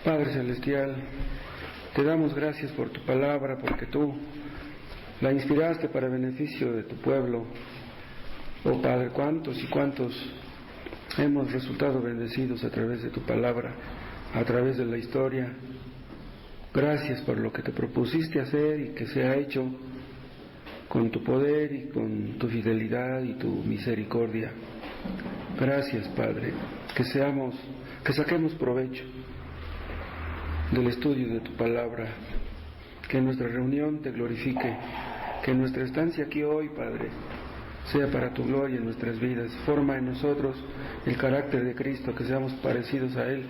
Padre Celestial, te damos gracias por tu palabra, porque tú la inspiraste para beneficio de tu pueblo. Oh Padre, cuántos y cuántos hemos resultado bendecidos a través de tu palabra, a través de la historia. Gracias por lo que te propusiste hacer y que se ha hecho con tu poder y con tu fidelidad y tu misericordia. Gracias, Padre, que saquemos provecho del estudio de tu palabra, que nuestra reunión te glorifique, que nuestra estancia aquí hoy, Padre, sea para tu gloria en nuestras vidas. Forma en nosotros el carácter de Cristo, que seamos parecidos a Él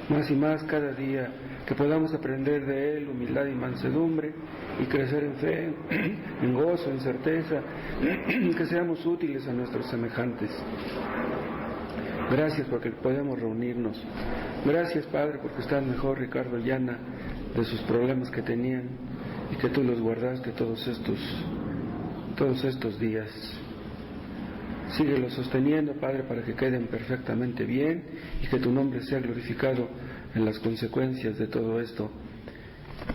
más y más cada día, que podamos aprender de Él humildad y mansedumbre y crecer en fe, en gozo, en certeza, que seamos útiles a nuestros semejantes. Gracias porque podemos reunirnos. Gracias, Padre, porque está mejor Ricardo y Ana de sus problemas que tenían y que tú los guardaste todos estos días. Síguelos sosteniendo, Padre, para que queden perfectamente bien y que tu nombre sea glorificado en las consecuencias de todo esto.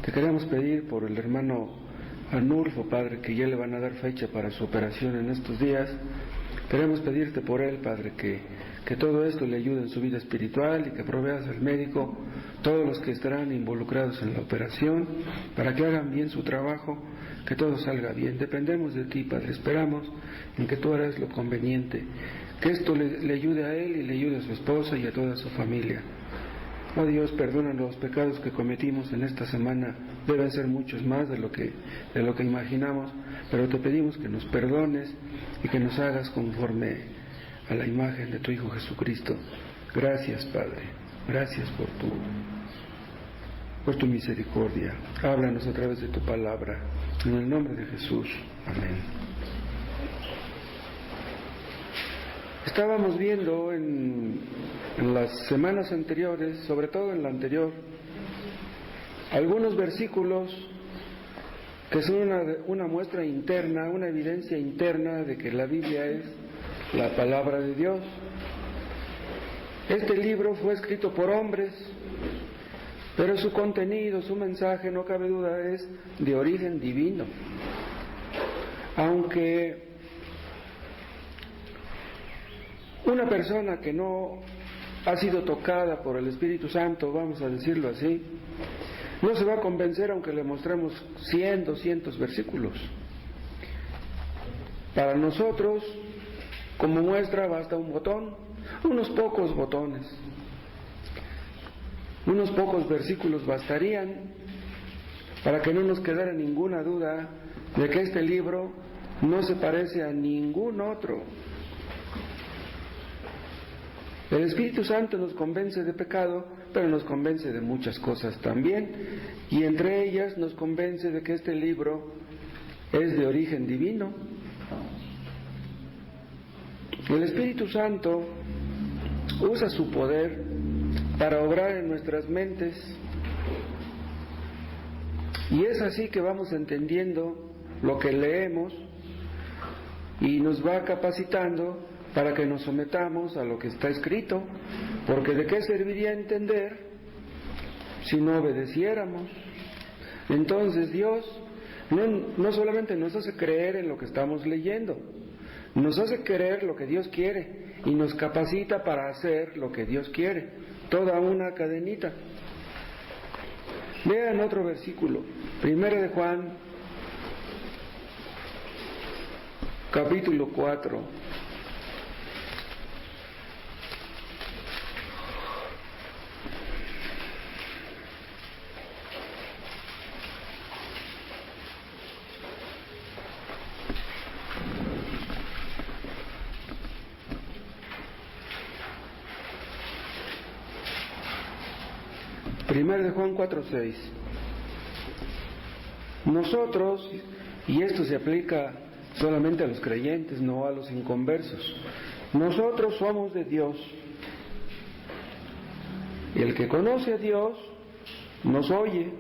Te queremos pedir por el hermano Arnulfo, Padre, que ya le van a dar fecha para su operación en estos días. Queremos pedirte por él, Padre, que todo esto le ayude en su vida espiritual y que proveas al médico, todos los que estarán involucrados en la operación, para que hagan bien su trabajo, que todo salga bien. Dependemos de ti, Padre, esperamos en que tú harás lo conveniente, que esto le ayude a él y le ayude a su esposa y a toda su familia. Oh Dios, perdona los pecados que cometimos en esta semana, deben ser muchos más de lo que imaginamos, pero te pedimos que nos perdones y que nos hagas conforme a la imagen de tu Hijo Jesucristo. Gracias, Padre, gracias por tu misericordia. Háblanos a través de tu palabra, en el nombre de Jesús. Amén. Estábamos viendo en las semanas anteriores, sobre todo en la anterior, algunos versículos que son una muestra interna, una evidencia interna de que la Biblia es la palabra de Dios. Este libro fue escrito por hombres, pero su contenido, su mensaje, no cabe duda, es de origen divino. Aunque una persona que no ha sido tocada por el Espíritu Santo, vamos a decirlo así, no se va a convencer aunque le mostremos 100, 200 versículos. Para nosotros, como muestra, basta un botón, unos pocos botones, unos pocos versículos bastarían para que no nos quedara ninguna duda de que este libro no se parece a ningún otro. El Espíritu Santo nos convence de pecado, pero nos convence de muchas cosas también, y entre ellas nos convence de que este libro es de origen divino. El Espíritu Santo usa su poder para obrar en nuestras mentes, y es así que vamos entendiendo lo que leemos y nos va capacitando para que nos sometamos a lo que está escrito, porque ¿de qué serviría entender si no obedeciéramos? Entonces Dios no solamente nos hace creer en lo que estamos leyendo, nos hace creer lo que Dios quiere y nos capacita para hacer lo que Dios quiere, toda una cadenita. Vean otro versículo, 1 de Juan, capítulo 4. Primero de Juan 4:6. Nosotros, y esto se aplica solamente a los creyentes, no a los inconversos, nosotros somos de Dios, y el que conoce a Dios nos oye.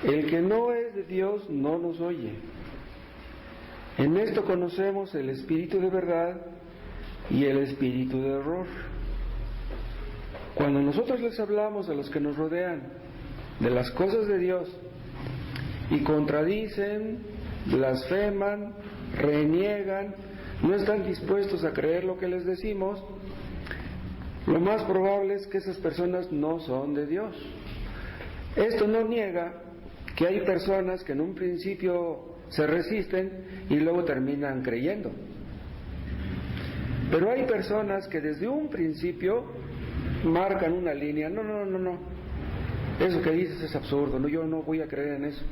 El que no es de Dios no nos oye. En esto conocemos el espíritu de verdad y el espíritu de error. Cuando nosotros les hablamos a los que nos rodean de las cosas de Dios y contradicen, blasfeman, reniegan, no están dispuestos a creer lo que les decimos, lo más probable es que esas personas no son de Dios. Esto no niega que hay personas que en un principio se resisten y luego terminan creyendo. Pero hay personas que desde un principio marcan una línea. No. Eso que dices es absurdo, yo no voy a creer en eso.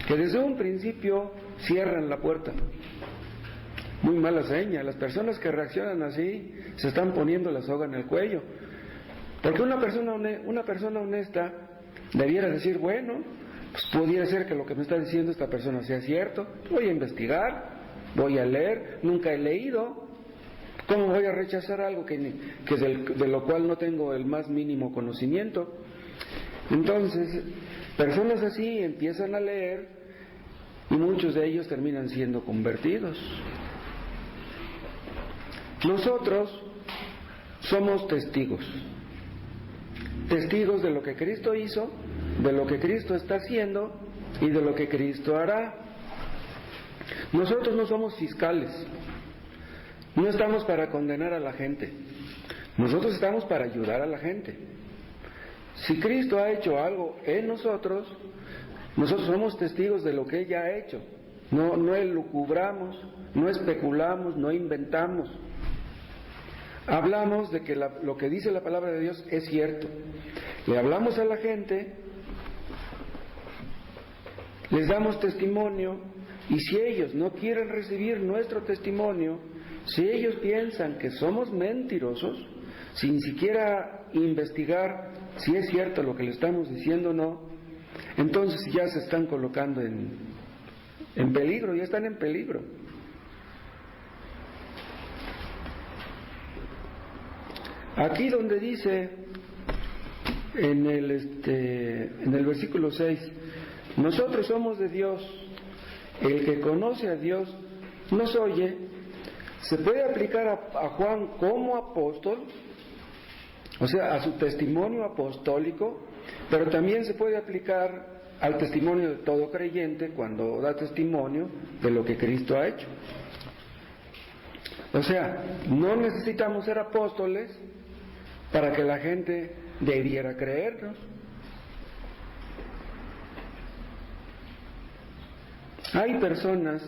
Que desde un principio cierran la puerta. Muy mala seña. Las personas que reaccionan así se están poniendo la soga en el cuello. Porque una persona honesta debiera decir, bueno, pues pudiera ser que lo que me está diciendo esta persona sea cierto. Voy a investigar, voy a leer, nunca he leído. ¿Cómo voy a rechazar algo que de lo cual no tengo el más mínimo conocimiento? Entonces, personas así empiezan a leer y muchos de ellos terminan siendo convertidos. Nosotros somos testigos de lo que Cristo hizo, de lo que Cristo está haciendo y de lo que Cristo hará. Nosotros no somos fiscales, no estamos para condenar a la gente, nosotros estamos para ayudar a la gente. Si Cristo ha hecho algo en nosotros somos testigos de lo que Él ya ha hecho. No elucubramos, no especulamos, no inventamos. Hablamos de que lo que dice la palabra de Dios es cierto. Le hablamos a la gente, les damos testimonio, y si ellos no quieren recibir nuestro testimonio, si ellos piensan que somos mentirosos, sin siquiera investigar si es cierto lo que le estamos diciendo o no, entonces ya se están colocando en peligro, ya están en peligro. Aquí donde dice en el versículo 6, nosotros somos de Dios, el que conoce a Dios nos oye, se puede aplicar a Juan como apóstol, o sea, a su testimonio apostólico, pero también se puede aplicar al testimonio de todo creyente cuando da testimonio de lo que Cristo ha hecho. O sea, no necesitamos ser apóstoles para que la gente debiera creernos. Hay personas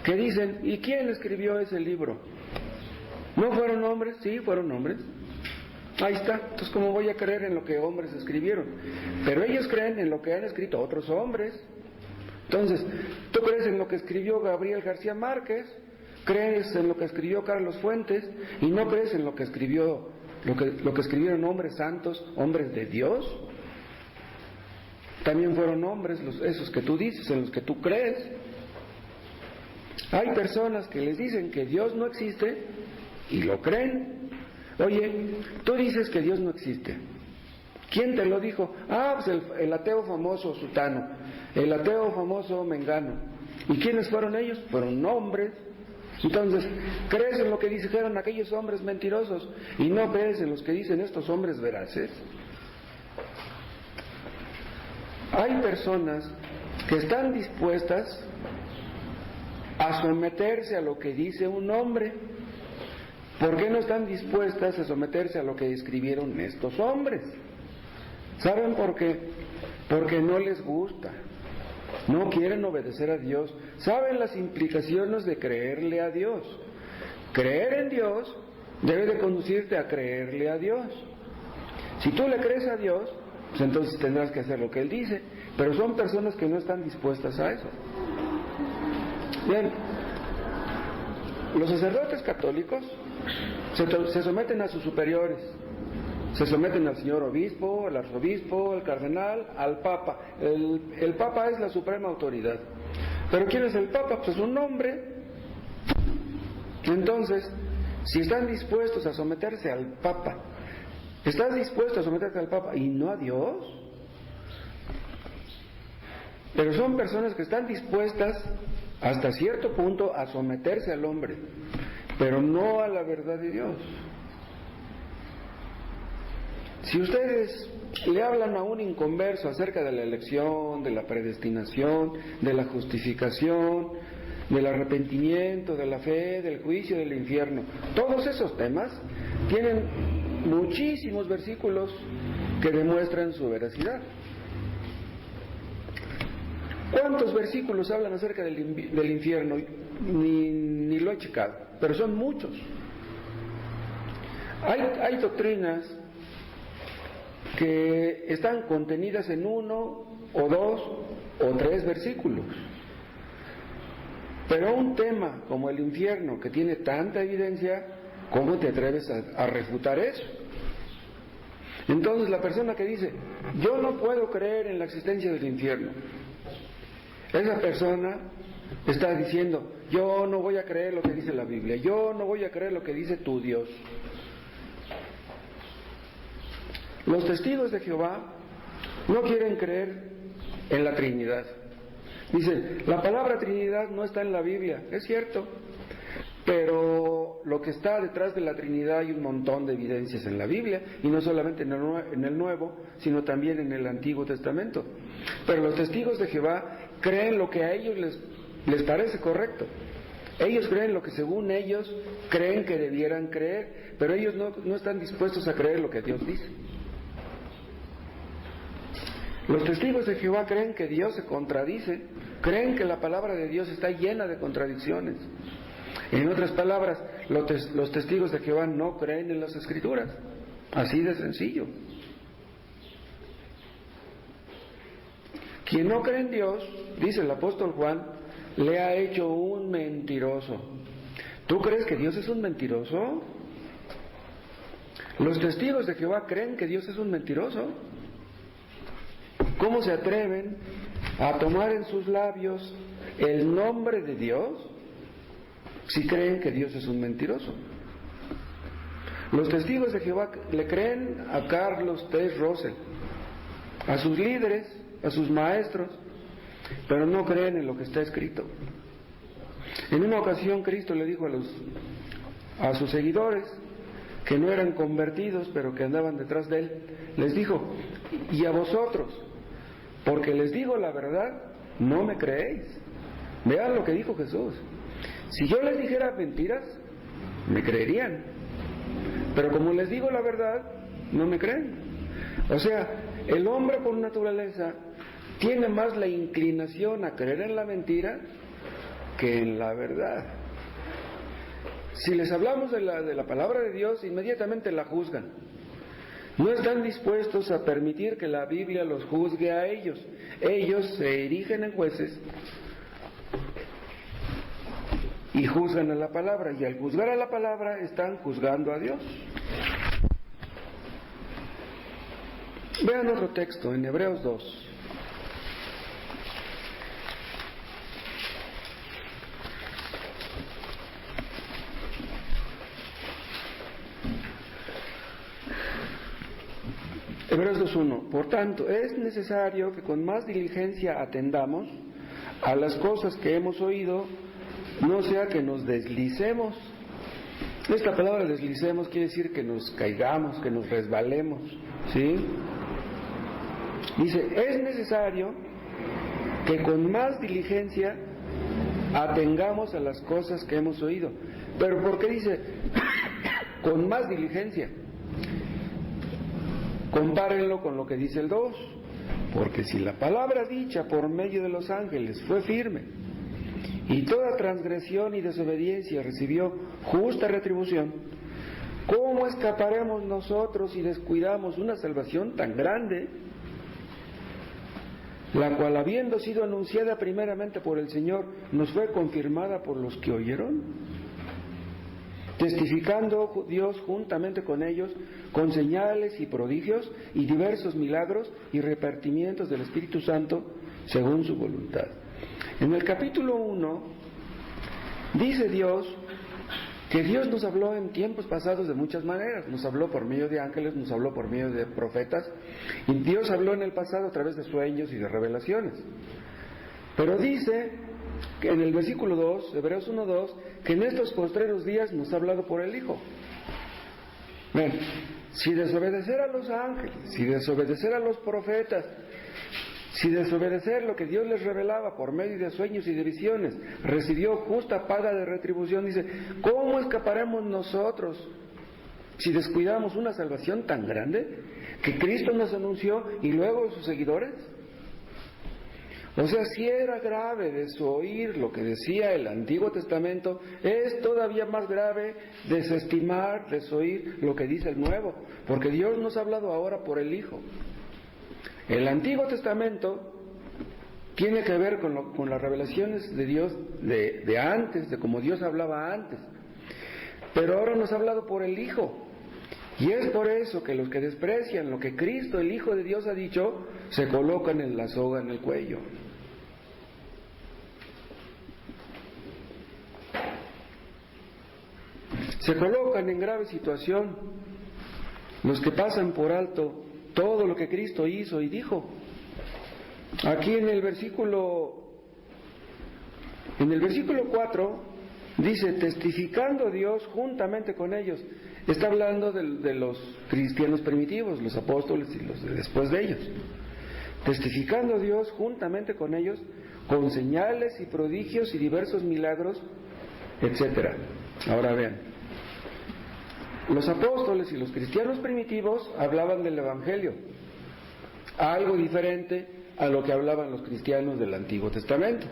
que dicen, ¿y quién escribió ese libro? ¿No fueron hombres? Sí, fueron hombres. Ahí está. Entonces, ¿cómo voy a creer en lo que hombres escribieron? Pero ellos creen en lo que han escrito otros hombres. Entonces, ¿tú crees en lo que escribió Gabriel García Márquez? ¿Crees en lo que escribió Carlos Fuentes? ¿Y no crees en lo que escribieron hombres santos, hombres de Dios? También fueron hombres esos que tú dices, en los que tú crees. Hay personas que les dicen que Dios no existe y lo creen. Oye, tú dices que Dios no existe. ¿Quién te lo dijo? Pues el ateo famoso Sutano, el ateo famoso Mengano. ¿Y quiénes fueron ellos? Fueron hombres. Entonces, ¿crees en lo que dijeron aquellos hombres mentirosos y no crees en los que dicen estos hombres veraces? Hay personas que están dispuestas a someterse a lo que dice un hombre. ¿Por qué no están dispuestas a someterse a lo que escribieron estos hombres? ¿Saben por qué? Porque no les gusta. No quieren obedecer a Dios. Saben las implicaciones de creerle a Dios. Creer en Dios debe de conducirte a creerle a Dios. Si tú le crees a Dios, pues entonces tendrás que hacer lo que Él dice. Pero son personas que no están dispuestas a eso. Bien, los sacerdotes católicos se someten a sus superiores. Se someten al señor obispo, al arzobispo, al cardenal, al papa. El papa es la suprema autoridad. ¿Pero quién es el papa? Pues es un hombre. Entonces, si están dispuestos a someterse al papa, ¿estás dispuesto a someterte al papa y no a Dios? Pero son personas que están dispuestas hasta cierto punto a someterse al hombre, pero no a la verdad de Dios. Si ustedes le hablan a un inconverso acerca de la elección, de la predestinación, de la justificación, del arrepentimiento, de la fe, del juicio, del infierno, todos esos temas tienen muchísimos versículos que demuestran su veracidad. ¿Cuántos versículos hablan acerca del infierno? Ni lo he checado, pero son muchos. Hay doctrinas que están contenidas en 1 o 2 o 3 versículos. Pero un tema como el infierno, que tiene tanta evidencia, ¿cómo te atreves a refutar eso? Entonces la persona que dice, yo no puedo creer en la existencia del infierno, esa persona está diciendo, yo no voy a creer lo que dice la Biblia, yo no voy a creer lo que dice tu Dios. Los testigos de Jehová no quieren creer en la Trinidad. Dicen, la palabra Trinidad no está en la Biblia, es cierto, pero lo que está detrás de la Trinidad hay un montón de evidencias en la Biblia, y no solamente en el Nuevo, sino también en el Antiguo Testamento. Pero los testigos de Jehová creen lo que a ellos les parece correcto. Ellos creen lo que según ellos creen que debieran creer, pero ellos no están dispuestos a creer lo que Dios dice. Los testigos de Jehová creen que Dios se contradice, creen que la palabra de Dios está llena de contradicciones. En otras palabras, los testigos de Jehová no creen en las Escrituras, así de sencillo. Quien no cree en Dios, dice el apóstol Juan, le ha hecho un mentiroso. ¿Tú crees que Dios es un mentiroso? ¿Los testigos de Jehová creen que Dios es un mentiroso? ¿Cómo se atreven a tomar en sus labios el nombre de Dios si creen que Dios es un mentiroso? Los testigos de Jehová le creen a Carlos T. Russell, a sus líderes, a sus maestros, pero no creen en lo que está escrito. En una ocasión Cristo le dijo a sus seguidores que no eran convertidos, pero que andaban detrás de Él, les dijo, y a vosotros, porque les digo la verdad, no me creéis. Vean lo que dijo Jesús. Si yo les dijera mentiras, me creerían, pero como les digo la verdad, no me creen. O sea, el hombre por naturaleza tiene más la inclinación a creer en la mentira que en la verdad. Si les hablamos de la palabra de Dios, inmediatamente la juzgan. No están dispuestos a permitir que la Biblia los juzgue a ellos. Ellos se erigen en jueces y juzgan a la palabra, y al juzgar a la palabra están juzgando a Dios. Vean otro texto en Hebreos 2. Hebreos 2:1. Por tanto, es necesario que con más diligencia atendamos a las cosas que hemos oído, no sea que nos deslicemos. Esta palabra deslicemos quiere decir que nos caigamos, que nos resbalemos, ¿sí? Dice, es necesario que con más diligencia atengamos a las cosas que hemos oído. Pero ¿por qué dice con más diligencia? Compárenlo con lo que dice el 2, porque si la palabra dicha por medio de los ángeles fue firme, y toda transgresión y desobediencia recibió justa retribución, ¿cómo escaparemos nosotros si descuidamos una salvación tan grande, la cual, habiendo sido anunciada primeramente por el Señor, nos fue confirmada por los que oyeron? Testificando Dios juntamente con ellos, con señales y prodigios y diversos milagros y repartimientos del Espíritu Santo según su voluntad. En el capítulo 1 dice Dios que Dios nos habló en tiempos pasados de muchas maneras. Nos habló por medio de ángeles, nos habló por medio de profetas, y Dios habló en el pasado a través de sueños y de revelaciones. Pero dice que en el versículo 2, Hebreos 1:2, que en estos postreros días nos ha hablado por el Hijo. Bien, si desobedecer a los ángeles, si desobedecer a los profetas, si desobedecer lo que Dios les revelaba por medio de sueños y de visiones, recibió justa paga de retribución, dice, ¿cómo escaparemos nosotros si descuidamos una salvación tan grande que Cristo nos anunció y luego sus seguidores? O sea, si era grave desoír lo que decía el Antiguo Testamento, es todavía más grave desestimar, desoír lo que dice el Nuevo, porque Dios nos ha hablado ahora por el Hijo. El Antiguo Testamento tiene que ver con las revelaciones de Dios de antes, de cómo Dios hablaba antes, pero ahora nos ha hablado por el Hijo. Y es por eso que los que desprecian lo que Cristo, el Hijo de Dios, ha dicho, se colocan en la soga en el cuello. Se colocan en grave situación los que pasan por alto todo lo que Cristo hizo y dijo. Aquí en el versículo 4 dice, testificando Dios juntamente con ellos. Está hablando de los cristianos primitivos, los apóstoles y los de después de ellos. Testificando Dios juntamente con ellos, con señales y prodigios y diversos milagros, etc. Ahora vean, los apóstoles y los cristianos primitivos hablaban del Evangelio, algo diferente a lo que hablaban los cristianos del Antiguo Testamento.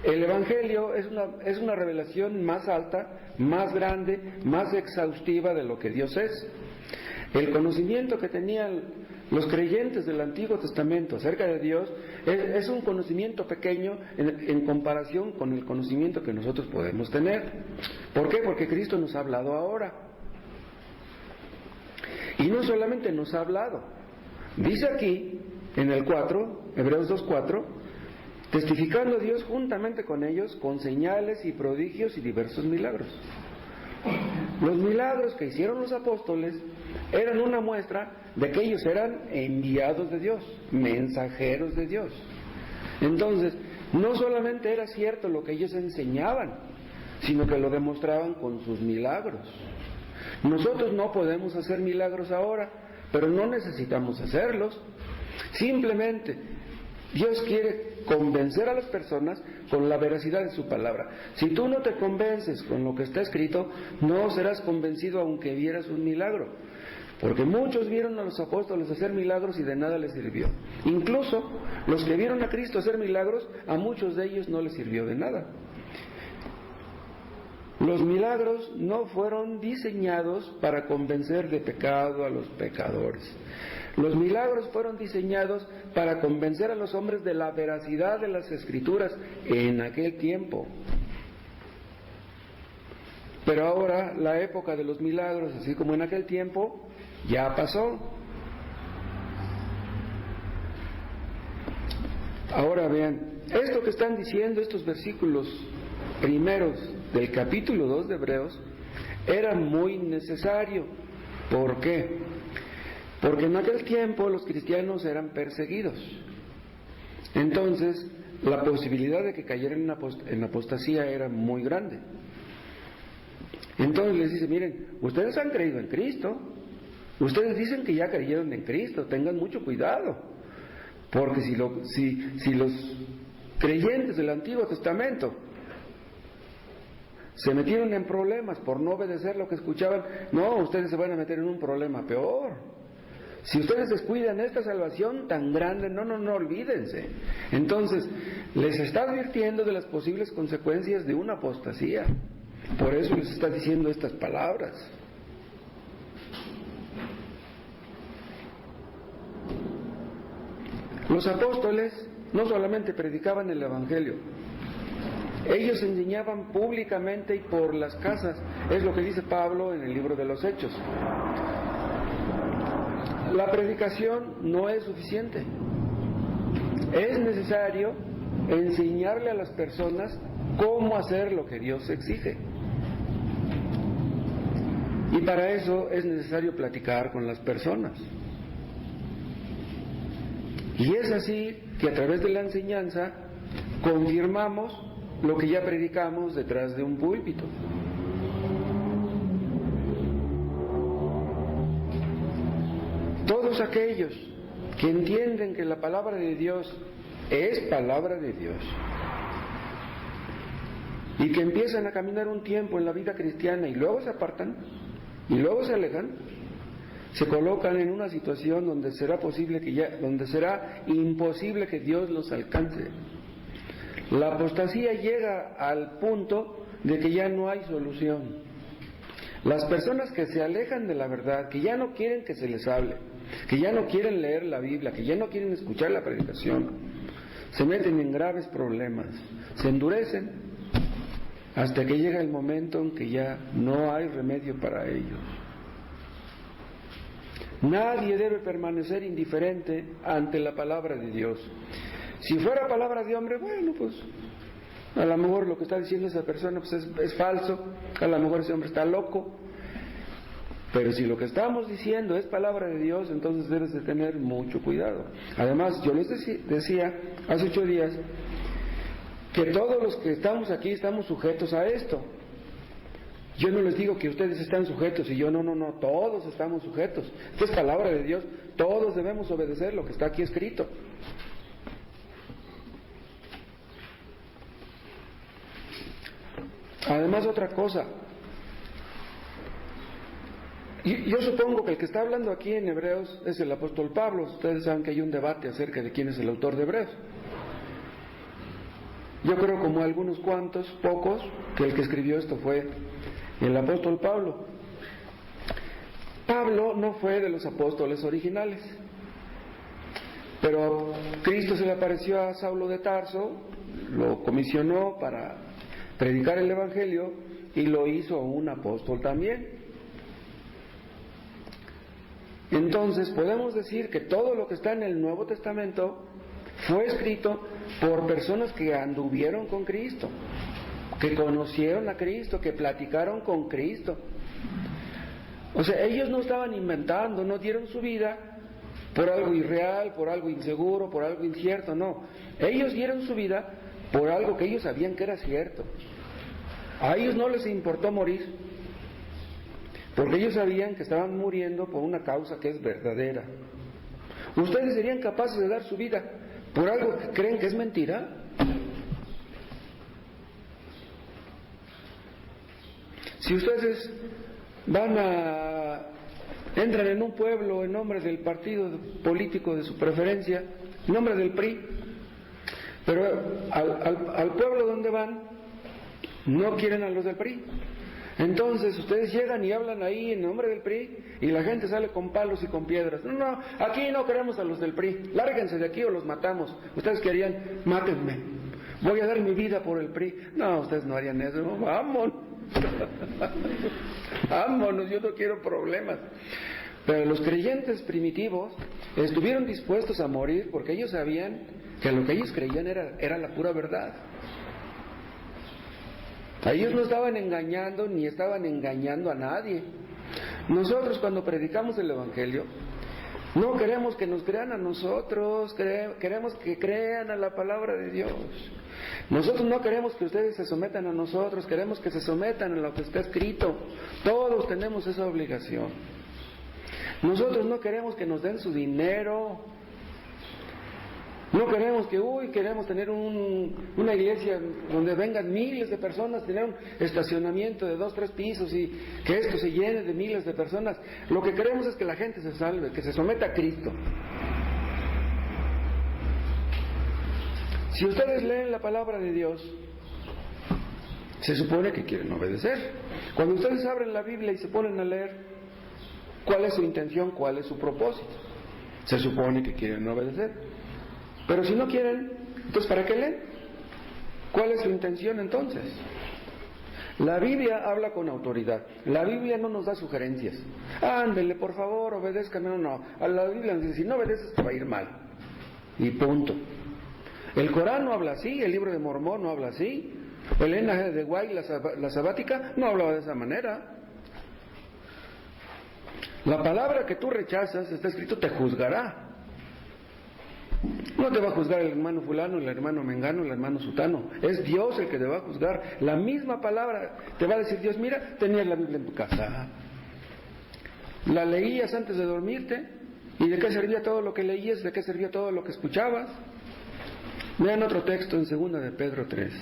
El Evangelio es una revelación más alta, más grande, más exhaustiva de lo que Dios es. El conocimiento que tenían los creyentes del Antiguo Testamento acerca de Dios es un conocimiento pequeño en comparación con el conocimiento que nosotros podemos tener. ¿Por qué? Porque Cristo nos ha hablado ahora. Y no solamente nos ha hablado. Dice aquí, en el 4, Hebreos 2:4, testificando a Dios juntamente con ellos, con señales y prodigios y diversos milagros. Los milagros que hicieron los apóstoles eran una muestra de que ellos eran enviados de Dios, mensajeros de Dios. Entonces, no solamente era cierto lo que ellos enseñaban, sino que lo demostraban con sus milagros. Nosotros no podemos hacer milagros ahora, pero no necesitamos hacerlos. Simplemente Dios quiere convencer a las personas con la veracidad de su palabra. Si tú no te convences con lo que está escrito, no serás convencido aunque vieras un milagro. Porque muchos vieron a los apóstoles hacer milagros y de nada les sirvió. Incluso los que vieron a Cristo hacer milagros, a muchos de ellos no les sirvió de nada. Los milagros no fueron diseñados para convencer de pecado a los pecadores. Los milagros fueron diseñados para convencer a los hombres de la veracidad de las Escrituras en aquel tiempo. Pero ahora la época de los milagros, así como en aquel tiempo, ya pasó. Ahora vean, esto que están diciendo estos versículos primeros del capítulo 2 de Hebreos era muy necesario. ¿Por qué? Porque en aquel tiempo los cristianos eran perseguidos. Entonces, la posibilidad de que cayeran en apostasía era muy grande. Entonces les dice, miren, ustedes han creído en Cristo, ustedes dicen que ya creyeron en Cristo, tengan mucho cuidado, porque si los creyentes del Antiguo Testamento se metieron en problemas por no obedecer lo que escuchaban, no, ustedes se van a meter en un problema peor. Si ustedes descuidan esta salvación tan grande, no olvídense. Entonces, les está advirtiendo de las posibles consecuencias de una apostasía. Por eso les está diciendo estas palabras. Los apóstoles no solamente predicaban el Evangelio, ellos enseñaban públicamente y por las casas. Es lo que dice Pablo en el libro de los Hechos. La predicación no es suficiente. Es necesario enseñarle a las personas cómo hacer lo que Dios exige. Y para eso es necesario platicar con las personas. Y es así que a través de la enseñanza confirmamos lo que ya predicamos detrás de un púlpito. todos aquellos que entienden que la palabra de Dios es palabra de Dios y que empiezan a caminar un tiempo en la vida cristiana y luego se apartan y luego se alejan, se colocan en una situación donde será imposible que Dios los alcance. La apostasía llega al punto de que ya no hay solución. Las personas que se alejan de la verdad, que ya no quieren que se les hable, que ya no quieren leer la Biblia, que ya no quieren escuchar la predicación, se meten en graves problemas, se endurecen hasta que llega el momento en que ya no hay remedio para ellos. Nadie debe permanecer indiferente ante la palabra de Dios. Si fuera palabra de hombre, bueno, pues a lo mejor lo que está diciendo esa persona pues es falso, a lo mejor ese hombre está loco. Pero si lo que estamos diciendo es palabra de Dios, entonces debes de tener mucho cuidado. Además, yo les decía hace 8 días que todos los que estamos aquí estamos sujetos a esto. Yo no les digo que ustedes están sujetos y yo no, todos estamos sujetos. Esta es palabra de Dios, todos debemos obedecer lo que está aquí escrito. Además, otra cosa, yo supongo que el que está hablando aquí en Hebreos es el apóstol Pablo. Ustedes saben que hay un debate acerca de quién es el autor de Hebreos. Yo creo, como algunos cuantos, pocos, que el que escribió esto fue el apóstol Pablo. Pablo no fue de los apóstoles originales, pero Cristo se le apareció a Saulo de Tarso, lo comisionó para predicar el Evangelio y lo hizo un apóstol también. Entonces podemos decir que todo lo que está en el Nuevo Testamento fue escrito por personas que anduvieron con Cristo, que conocieron a Cristo, que platicaron con Cristo. O sea, ellos no estaban inventando, no dieron su vida por algo irreal, por algo inseguro, por algo incierto, no. Ellos dieron su vida por algo que ellos sabían que era cierto. A ellos no les importó morir, porque ellos sabían que estaban muriendo por una causa que es verdadera. ¿Ustedes serían capaces de dar su vida por algo que creen que es mentira? Si ustedes entran en un pueblo en nombre del partido político de su preferencia, en nombre del PRI, pero al pueblo donde van no quieren a los del PRI, entonces ustedes llegan y hablan ahí en nombre del PRI y la gente sale con palos y con piedras. No, aquí no queremos a los del PRI, lárguense de aquí o los matamos. Ustedes que harían, mátenme, voy a dar mi vida por el PRI. No, ustedes no harían eso, no, vámonos. Vámonos, yo no quiero problemas. Pero los creyentes primitivos estuvieron dispuestos a morir porque ellos sabían que lo que ellos creían era la pura verdad. A ellos no estaban engañando ni estaban engañando a nadie. Nosotros, cuando predicamos el Evangelio, no queremos que nos crean a nosotros, queremos que crean a la palabra de Dios. Nosotros no queremos que ustedes se sometan a nosotros, queremos que se sometan a lo que está escrito. Todos tenemos esa obligación. Nosotros no queremos que nos den su dinero. No queremos queremos tener una iglesia donde vengan miles de personas, tener un estacionamiento de 2, 3 pisos y que esto se llene de miles de personas. Lo que queremos es que la gente se salve, que se someta a Cristo. Si ustedes leen la palabra de Dios, se supone que quieren obedecer. Cuando ustedes abren la Biblia y se ponen a leer, ¿cuál es su intención? ¿Cuál es su propósito? Se supone que quieren obedecer. Pero si no quieren, entonces ¿para qué leen? ¿Cuál es su intención entonces? La Biblia habla con autoridad. La Biblia no nos da sugerencias. Ándele, por favor, obedézcame. No. A la Biblia nos dice, si no obedeces te va a ir mal. Y punto. El Corán no habla así, el libro de Mormón no habla así, el N.G. de White, la sabática, no hablaba de esa manera. La palabra que tú rechazas, está escrito, te juzgará. No te va a juzgar el hermano fulano, el hermano mengano, el hermano sutano. Es Dios el que te va a juzgar. La misma palabra te va a decir Dios, mira, tenías la Biblia en tu casa. La leías antes de dormirte. ¿Y de qué servía todo lo que leías? ¿De qué servía todo lo que escuchabas? Vean otro texto en 2 de Pedro 3.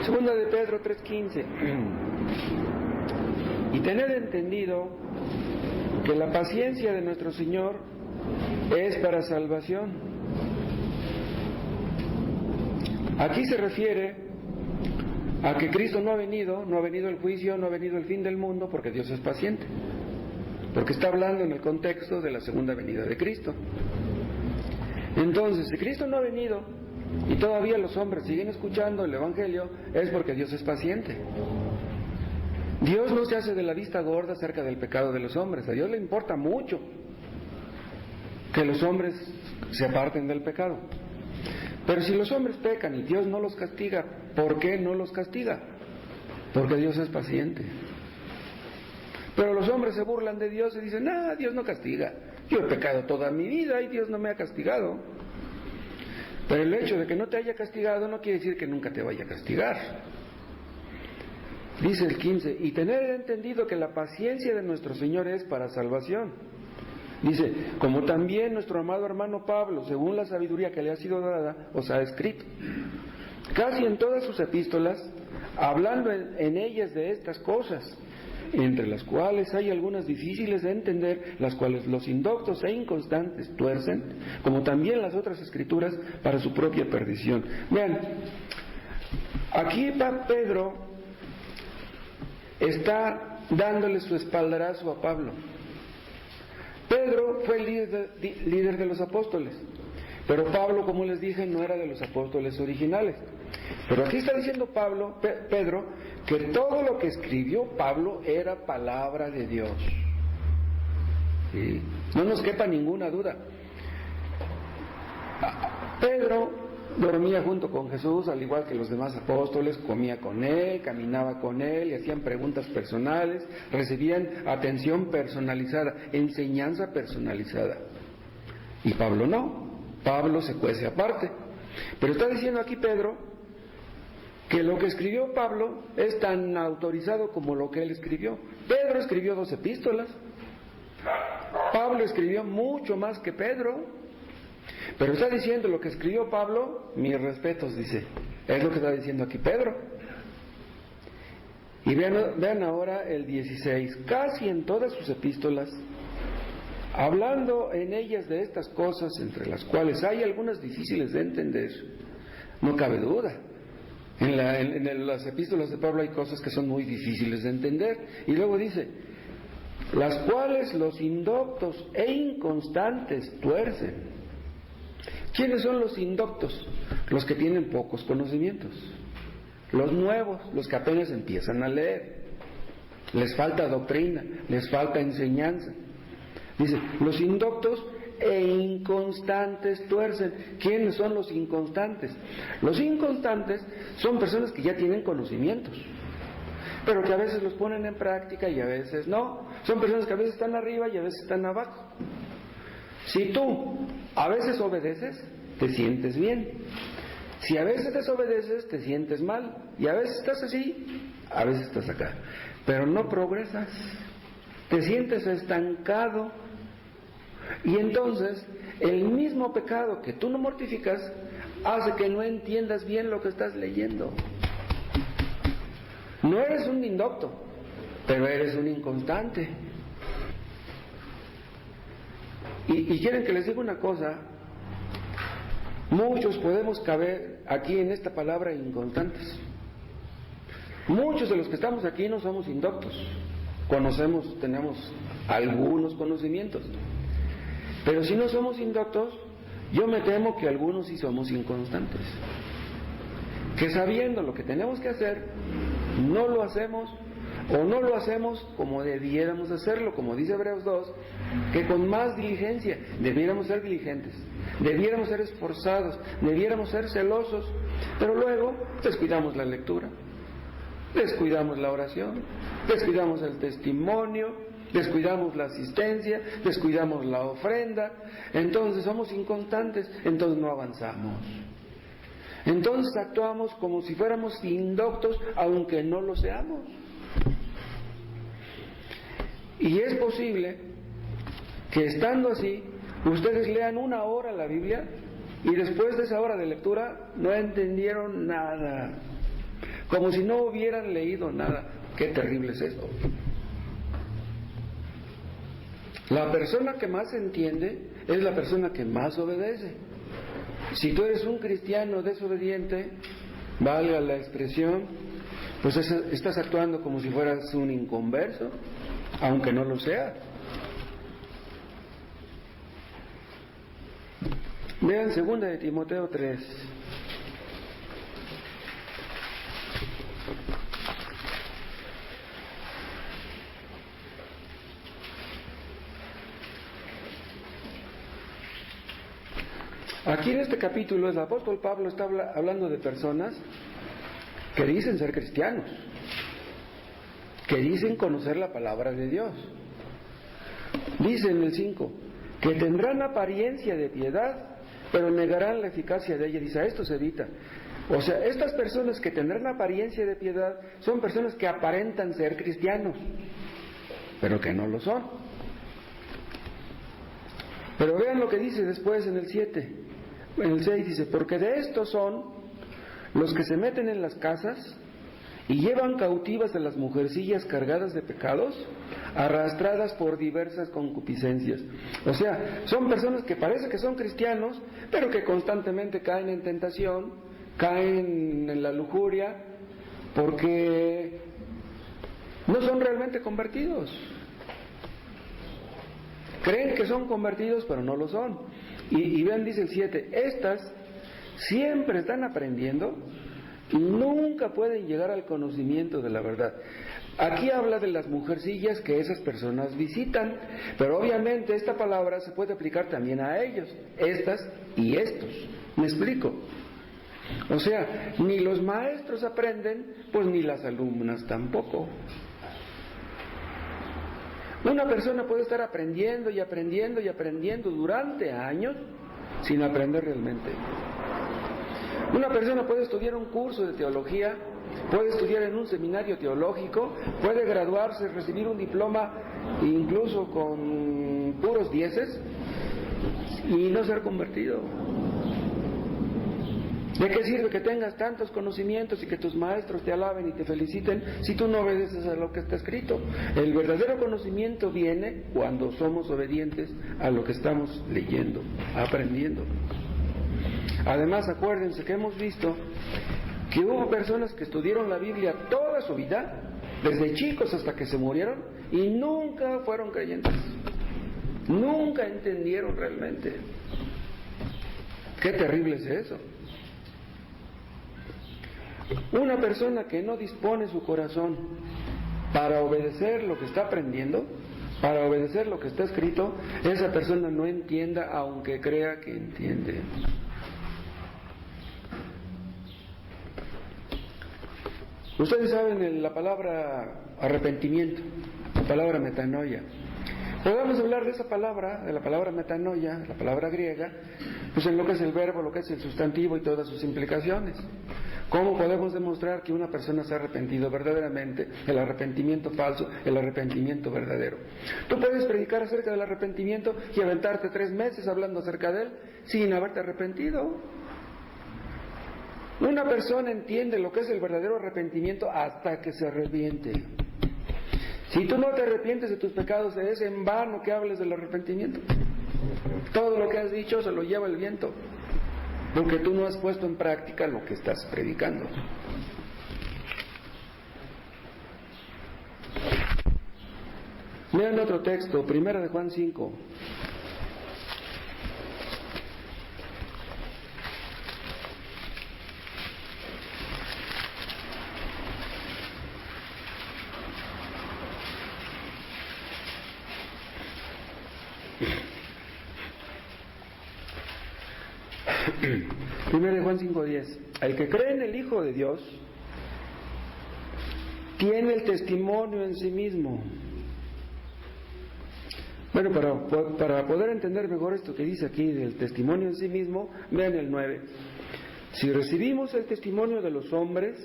Segunda de Pedro 3:15. Y tened entendido que la paciencia de nuestro Señor es para salvación. Aquí se refiere a que Cristo no ha venido el juicio, no ha venido el fin del mundo, porque Dios es paciente. Porque está hablando en el contexto de la segunda venida de Cristo. Entonces, si Cristo no ha venido y todavía los hombres siguen escuchando el Evangelio, es porque Dios es paciente. Dios no se hace de la vista gorda acerca del pecado de los hombres. A Dios le importa mucho que los hombres se aparten del pecado. Pero si los hombres pecan y Dios no los castiga, ¿por qué no los castiga? Porque Dios es paciente. Pero los hombres se burlan de Dios y dicen, Dios no castiga. Yo he pecado toda mi vida y Dios no me ha castigado. Pero el hecho de que no te haya castigado no quiere decir que nunca te vaya a castigar. Dice el 15, y tener entendido que la paciencia de nuestro Señor es para salvación. Dice, como también nuestro amado hermano Pablo, según la sabiduría que le ha sido dada, os ha escrito. Casi en todas sus epístolas, hablando en ellas de estas cosas, entre las cuales hay algunas difíciles de entender, las cuales los indoctos e inconstantes tuercen, como también las otras escrituras, para su propia perdición. Vean, aquí Pedro está dándole su espaldarazo a Pablo. Pedro fue el líder de los apóstoles, pero Pablo, como les dije, no era de los apóstoles originales. Pero aquí está diciendo Pedro, que todo lo que escribió Pablo era palabra de Dios. ¿Sí? No nos quepa ninguna duda. Pedro dormía junto con Jesús, al igual que los demás apóstoles, comía con él, caminaba con él, le hacían preguntas personales, recibían atención personalizada, enseñanza personalizada. Y Pablo no, Pablo se cuece aparte. Pero está diciendo aquí Pedro que lo que escribió Pablo es tan autorizado como lo que él escribió. Pedro escribió 2 epístolas, Pablo escribió mucho más que Pedro, pero está diciendo lo que escribió Pablo, mis respetos, dice, es lo que está diciendo aquí Pedro. Y vean ahora el 16, casi en todas sus epístolas, hablando en ellas de estas cosas, entre las cuales hay algunas difíciles de entender, no cabe duda. En las epístolas de Pablo hay cosas que son muy difíciles de entender. Y luego dice, las cuales los indoctos e inconstantes tuercen. ¿Quiénes son los indoctos? Los que tienen pocos conocimientos. Los nuevos, los que apenas empiezan a leer. Les falta doctrina, les falta enseñanza. Dice, los indoctos e inconstantes tuercen. ¿Quiénes son los inconstantes? Los inconstantes son personas que ya tienen conocimientos, pero que a veces los ponen en práctica y a veces no. Son personas que a veces están arriba y a veces están abajo. Si tú a veces obedeces, te sientes bien. Si a veces desobedeces, te sientes mal. Y a veces estás así, a veces estás acá. Pero no progresas, te sientes estancado. Y entonces, el mismo pecado que tú no mortificas hace que no entiendas bien lo que estás leyendo. No eres un indocto, pero eres un inconstante. Y quieren que les diga una cosa, muchos podemos caber aquí en esta palabra inconstantes. Muchos de los que estamos aquí no somos indoctos, tenemos algunos conocimientos. Pero si no somos indoctos, yo me temo que algunos sí somos inconstantes. Que sabiendo lo que tenemos que hacer, no lo hacemos, o no lo hacemos como debiéramos hacerlo, como dice Hebreos 2, que con más diligencia debiéramos ser diligentes, debiéramos ser esforzados, debiéramos ser celosos, pero luego descuidamos la lectura. descuidamos la oración, descuidamos el testimonio, descuidamos la asistencia, descuidamos la ofrenda, entonces somos inconstantes, entonces no avanzamos. Entonces actuamos como si fuéramos indoctos, aunque no lo seamos. Y es posible que estando así, ustedes lean 1 hora la Biblia y después de esa hora de lectura no entendieron nada, como si no hubieran leído nada. Qué terrible es esto. La persona que más entiende es la persona que más obedece. Si tú eres un cristiano desobediente, valga la expresión, pues estás actuando como si fueras un inconverso, aunque no lo sea. Vean 2 de Timoteo 3. Aquí en este capítulo el apóstol Pablo está hablando de personas que dicen ser cristianos, que dicen conocer la palabra de Dios. Dice en el 5, que tendrán apariencia de piedad, pero negarán la eficacia de ella. Dice, a esto se evita. O sea, estas personas que tendrán apariencia de piedad son personas que aparentan ser cristianos, pero que no lo son. Pero vean lo que dice después en el 7. En el 6 dice, porque de estos son los que se meten en las casas y llevan cautivas a las mujercillas cargadas de pecados, arrastradas por diversas concupiscencias. O sea, son personas que parece que son cristianos, pero que constantemente caen en tentación, caen en la lujuria, porque no son realmente convertidos. Creen que son convertidos, pero no lo son. Y vean, dice el 7, estas siempre están aprendiendo y nunca pueden llegar al conocimiento de la verdad. Aquí habla de las mujercillas que esas personas visitan, pero obviamente esta palabra se puede aplicar también a ellos, estas y estos. ¿Me explico? O sea, ni los maestros aprenden, pues ni las alumnas tampoco. Una persona puede estar aprendiendo y aprendiendo y aprendiendo durante años sin aprender realmente. Una persona puede estudiar un curso de teología, puede estudiar en un seminario teológico, puede graduarse, recibir un diploma incluso con puros 10 y no ser convertido. ¿De qué sirve que tengas tantos conocimientos y que tus maestros te alaben y te feliciten si tú no obedeces a lo que está escrito? El verdadero conocimiento viene cuando somos obedientes a lo que estamos leyendo, aprendiendo. Además, acuérdense que hemos visto que hubo personas que estudiaron la Biblia toda su vida, desde chicos hasta que se murieron, y nunca fueron creyentes. Nunca entendieron realmente. Qué terrible es eso. Una persona que no dispone su corazón para obedecer lo que está aprendiendo, para obedecer lo que está escrito, esa persona no entienda aunque crea que entiende. Ustedes saben la palabra arrepentimiento, la palabra metanoia. Podemos hablar de esa palabra, de la palabra metanoia, la palabra griega, pues en lo que es el verbo, lo que es el sustantivo y todas sus implicaciones. ¿Cómo podemos demostrar que una persona se ha arrepentido verdaderamente? El arrepentimiento falso, el arrepentimiento verdadero. Tú puedes predicar acerca del arrepentimiento y aventarte 3 meses hablando acerca de él sin haberte arrepentido. Una persona entiende lo que es el verdadero arrepentimiento hasta que se arrepiente. Si tú no te arrepientes de tus pecados, es en vano que hables del arrepentimiento. Todo lo que has dicho se lo lleva el viento, porque tú no has puesto en práctica lo que estás predicando. Vean otro texto, 1 de Juan 5. Primero de Juan 5:10. El que cree en el Hijo de Dios tiene el testimonio en sí mismo. Bueno, para poder entender mejor esto que dice aquí del testimonio en sí mismo, vean el 9. Si recibimos el testimonio de los hombres,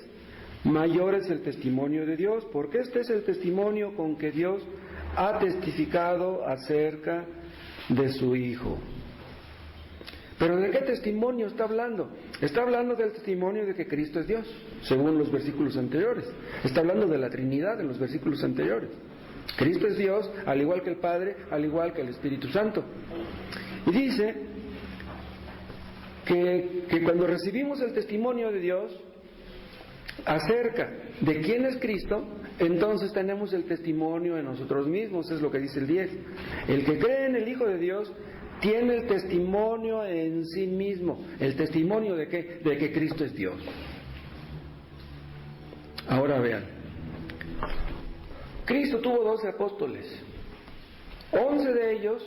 mayor es el testimonio de Dios, porque este es el testimonio con que Dios ha testificado acerca de su Hijo. ¿Pero de qué testimonio está hablando? Está hablando del testimonio de que Cristo es Dios, según los versículos anteriores. Está hablando de la Trinidad en los versículos anteriores. Cristo es Dios, al igual que el Padre, al igual que el Espíritu Santo. Y dice que cuando recibimos el testimonio de Dios acerca de quién es Cristo, entonces tenemos el testimonio en nosotros mismos, es lo que dice el 10. El que cree en el Hijo de Dios tiene el testimonio en sí mismo. ¿El testimonio de qué? De que Cristo es Dios. Ahora vean, Cristo tuvo 12 apóstoles. 11 de ellos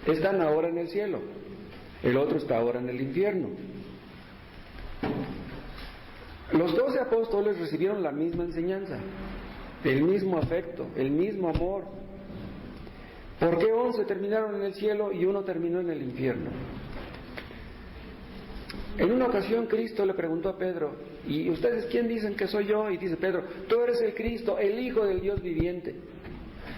están ahora en el cielo, el otro está ahora en el infierno. Los 12 apóstoles recibieron la misma enseñanza, el mismo afecto, el mismo amor. ¿Por qué 11 terminaron en el cielo y uno terminó en el infierno? En una ocasión Cristo le preguntó a Pedro: ¿y ustedes quién dicen que soy yo? Y dice Pedro: tú eres el Cristo, el Hijo del Dios viviente.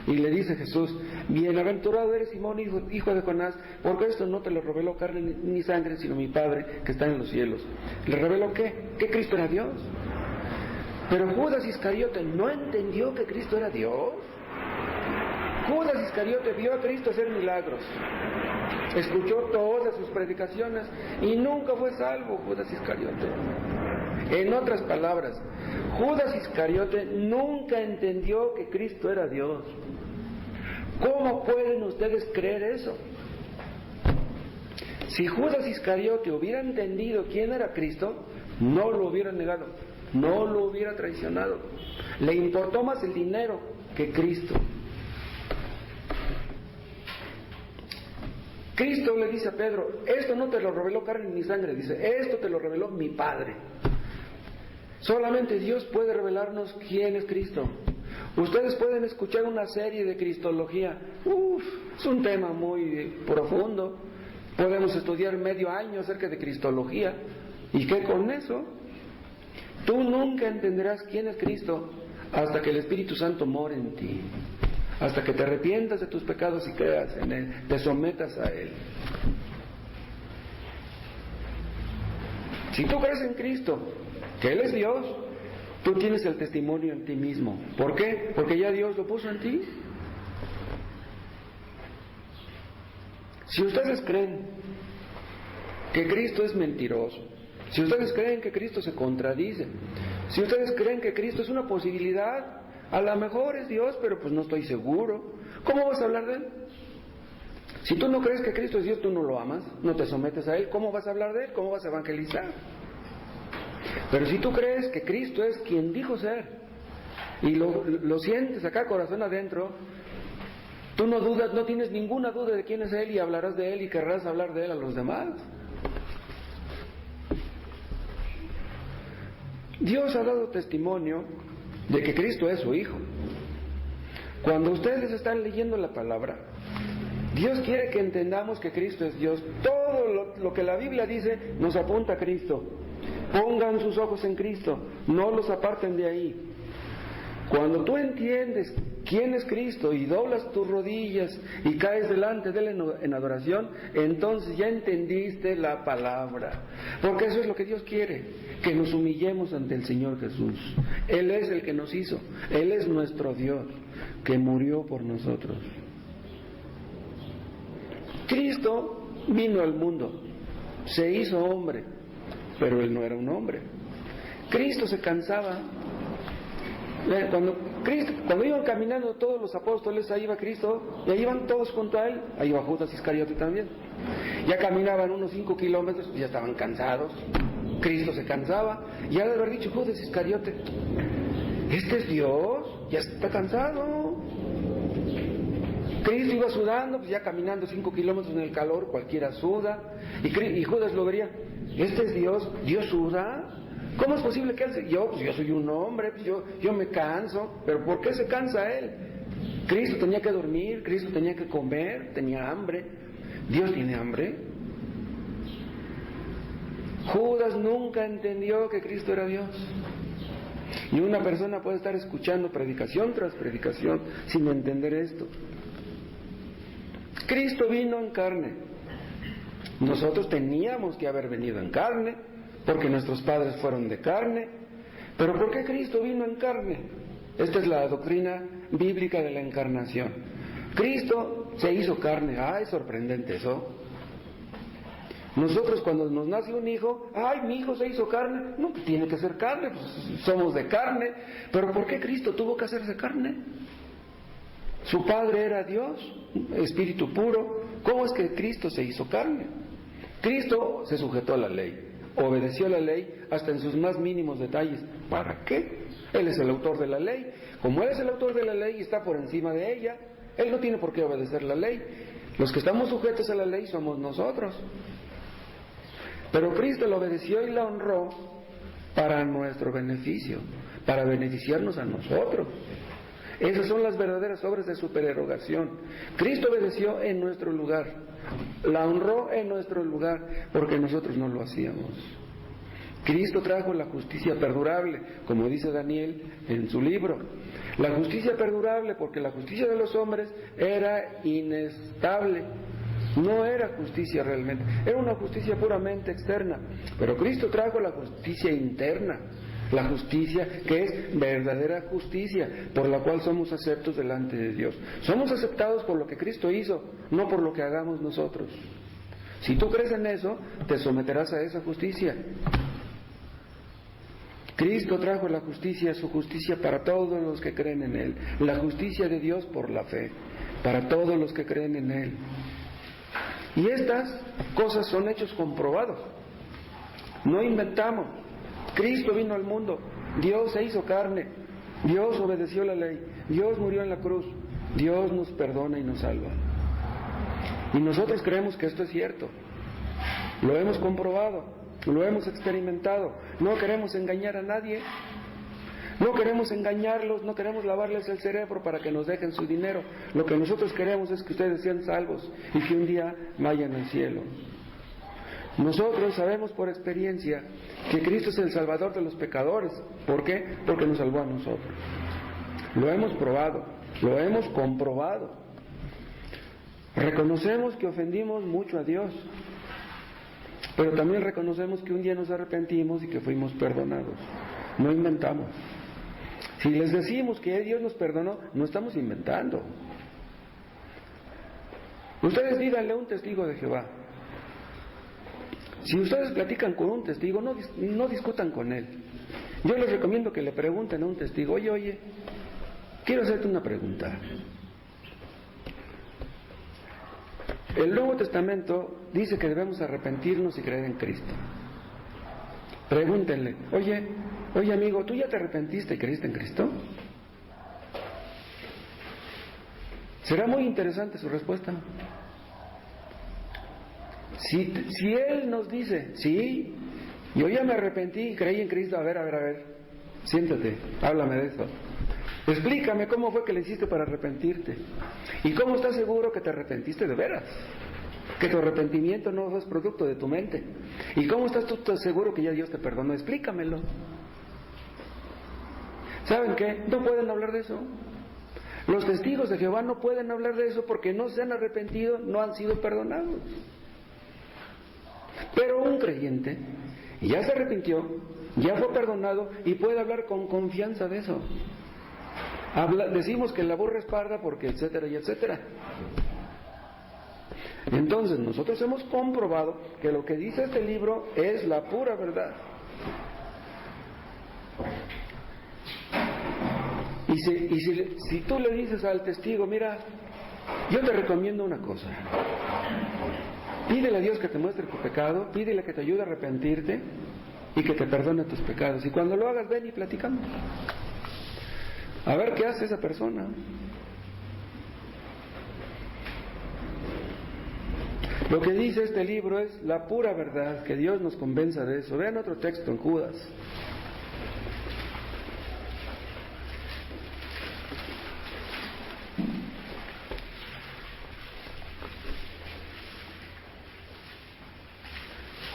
Y le dice Jesús: bienaventurado eres Simón, hijo de Jonás, porque esto no te lo reveló carne ni sangre, sino mi Padre que está en los cielos. ¿Le reveló qué? Que Cristo era Dios. Pero Judas Iscariote no entendió que Cristo era Dios. Judas Iscariote vio a Cristo hacer milagros, escuchó todas sus predicaciones y nunca fue salvo Judas Iscariote. En otras palabras, Judas Iscariote nunca entendió que Cristo era Dios. ¿Cómo pueden ustedes creer eso? Si Judas Iscariote hubiera entendido quién era Cristo, no lo hubiera negado, no lo hubiera traicionado. Le importó más el dinero que Cristo. Cristo le dice a Pedro: esto no te lo reveló carne ni sangre, dice, esto te lo reveló mi Padre. Solamente Dios puede revelarnos quién es Cristo. Ustedes pueden escuchar una serie de cristología, es un tema muy profundo. Podemos estudiar medio año acerca de cristología. ¿Y qué con eso? Tú nunca entenderás quién es Cristo hasta que el Espíritu Santo more en ti, hasta que te arrepientas de tus pecados y creas en Él, te sometas a Él. Si tú crees en Cristo, que Él es Dios, tú tienes el testimonio en ti mismo. ¿Por qué? Porque ya Dios lo puso en ti. Si ustedes creen que Cristo es mentiroso, si ustedes creen que Cristo se contradice, si ustedes creen que Cristo es una posibilidad, a lo mejor es Dios, pero pues no estoy seguro, ¿cómo vas a hablar de Él? Si tú no crees que Cristo es Dios, tú no lo amas, no te sometes a Él, ¿cómo vas a hablar de Él? ¿Cómo vas a evangelizar? Pero si tú crees que Cristo es quien dijo ser, y lo sientes acá corazón adentro, tú no dudas, no tienes ninguna duda de quién es Él, y hablarás de Él y querrás hablar de Él a los demás. Dios ha dado testimonio de que Cristo es su Hijo. Cuando ustedes están leyendo la palabra, Dios quiere que entendamos que Cristo es Dios. Todo lo que la Biblia dice nos apunta a Cristo. Pongan sus ojos en Cristo, no los aparten de ahí. Cuando tú entiendes quién es Cristo y doblas tus rodillas y caes delante de Él en adoración, entonces ya entendiste la palabra. Porque eso es lo que Dios quiere, que nos humillemos ante el Señor Jesús. Él es el que nos hizo, Él es nuestro Dios, que murió por nosotros. Cristo vino al mundo, se hizo hombre, pero Él no era un hombre. Cristo se cansaba. Cuando iban caminando todos los apóstoles, ahí iba Cristo, y ahí iban todos junto a Él, ahí iba Judas Iscariote también. Ya caminaban unos 5 kilómetros, ya estaban cansados. Cristo se cansaba, y ya de haber dicho Judas Iscariote: este es Dios, ya está cansado. Cristo iba sudando, pues ya caminando 5 kilómetros en el calor, cualquiera suda, y Judas lo vería: este es Dios, Dios suda. ¿Cómo es posible que él yo soy un hombre, pues yo me canso? ¿Pero por qué se cansa él? Cristo tenía que dormir, Cristo tenía que comer, tenía hambre. ¿Dios tiene hambre? Judas nunca entendió que Cristo era Dios. Y una persona puede estar escuchando predicación tras predicación sin entender esto. Cristo vino en carne. Nosotros teníamos que haber venido en carne, porque nuestros padres fueron de carne. Pero ¿por qué Cristo vino en carne? Esta es la doctrina bíblica de la encarnación. Cristo se hizo carne. ¡Ay, sorprendente eso! Nosotros cuando nos nace un hijo, ¡ay, mi hijo se hizo carne! No, pues tiene que ser carne, pues somos de carne. Pero ¿por qué Cristo tuvo que hacerse carne? Su Padre era Dios, Espíritu puro. ¿Cómo es que Cristo se hizo carne? Cristo se sujetó a la ley, obedeció la ley hasta en sus más mínimos detalles. ¿Para qué? Él es el autor de la ley. Como Él es el autor de la ley y está por encima de ella, Él no tiene por qué obedecer la ley. Los que estamos sujetos a la ley somos nosotros. Pero Cristo la obedeció y la honró para nuestro beneficio, para beneficiarnos a nosotros. Esas son las verdaderas obras de supererogación. Cristo obedeció en nuestro lugar, la honró en nuestro lugar, porque nosotros no lo hacíamos. Cristo trajo la justicia perdurable, como dice Daniel en su libro. La justicia perdurable, porque la justicia de los hombres era inestable. No era justicia realmente, era una justicia puramente externa. Pero Cristo trajo la justicia interna, la justicia que es verdadera justicia, por la cual somos aceptos delante de Dios. Somos aceptados por lo que Cristo hizo, no por lo que hagamos nosotros. Si tú crees en eso, te someterás a esa justicia. Cristo trajo la justicia, su justicia para todos los que creen en Él. La justicia de Dios por la fe, para todos los que creen en Él. Y estas cosas son hechos comprobados. No inventamos. Cristo vino al mundo, Dios se hizo carne, Dios obedeció la ley, Dios murió en la cruz, Dios nos perdona y nos salva. Y nosotros creemos que esto es cierto. Lo hemos comprobado, lo hemos experimentado. No queremos engañar a nadie. No queremos engañarlos, no queremos lavarles el cerebro para que nos dejen su dinero. Lo que nosotros queremos es que ustedes sean salvos y que un día vayan al cielo. Nosotros sabemos por experiencia que Cristo es el Salvador de los pecadores. ¿Por qué? Porque nos salvó a nosotros. Lo hemos probado, lo hemos comprobado. Reconocemos que ofendimos mucho a Dios, pero también reconocemos que un día nos arrepentimos y que fuimos perdonados. No inventamos. Si les decimos que Dios nos perdonó, no estamos inventando. Ustedes díganle a un testigo de Jehová. Si ustedes platican con un testigo, no discutan con él. Yo les recomiendo que le pregunten a un testigo, oye, quiero hacerte una pregunta. El Nuevo Testamento dice que debemos arrepentirnos y creer en Cristo. Pregúntenle, oye amigo, ¿tú ya te arrepentiste y creíste en Cristo? Será muy interesante su respuesta. Si él nos dice, sí, yo ya me arrepentí y creí en Cristo, a ver, siéntate, háblame de eso. Explícame cómo fue que le hiciste para arrepentirte. ¿Y cómo estás seguro que te arrepentiste de veras? Que tu arrepentimiento no es producto de tu mente. ¿Y cómo estás tú seguro que ya Dios te perdonó? Explícamelo. ¿Saben qué? No pueden hablar de eso. Los testigos de Jehová no pueden hablar de eso porque no se han arrepentido, no han sido perdonados. Pero un creyente ya se arrepintió, ya fue perdonado y puede hablar con confianza de eso. Decimos que la burra es parda porque etcétera y etcétera. Entonces nosotros hemos comprobado que lo que dice este libro es la pura verdad. Y si tú le dices al testigo, mira, yo te recomiendo una cosa. Pídele a Dios que te muestre tu pecado, pídele que te ayude a arrepentirte y que te perdone tus pecados. Y cuando lo hagas, ven y platicamos. A ver qué hace esa persona. Lo que dice este libro es la pura verdad, que Dios nos convenza de eso. Vean otro texto en Judas.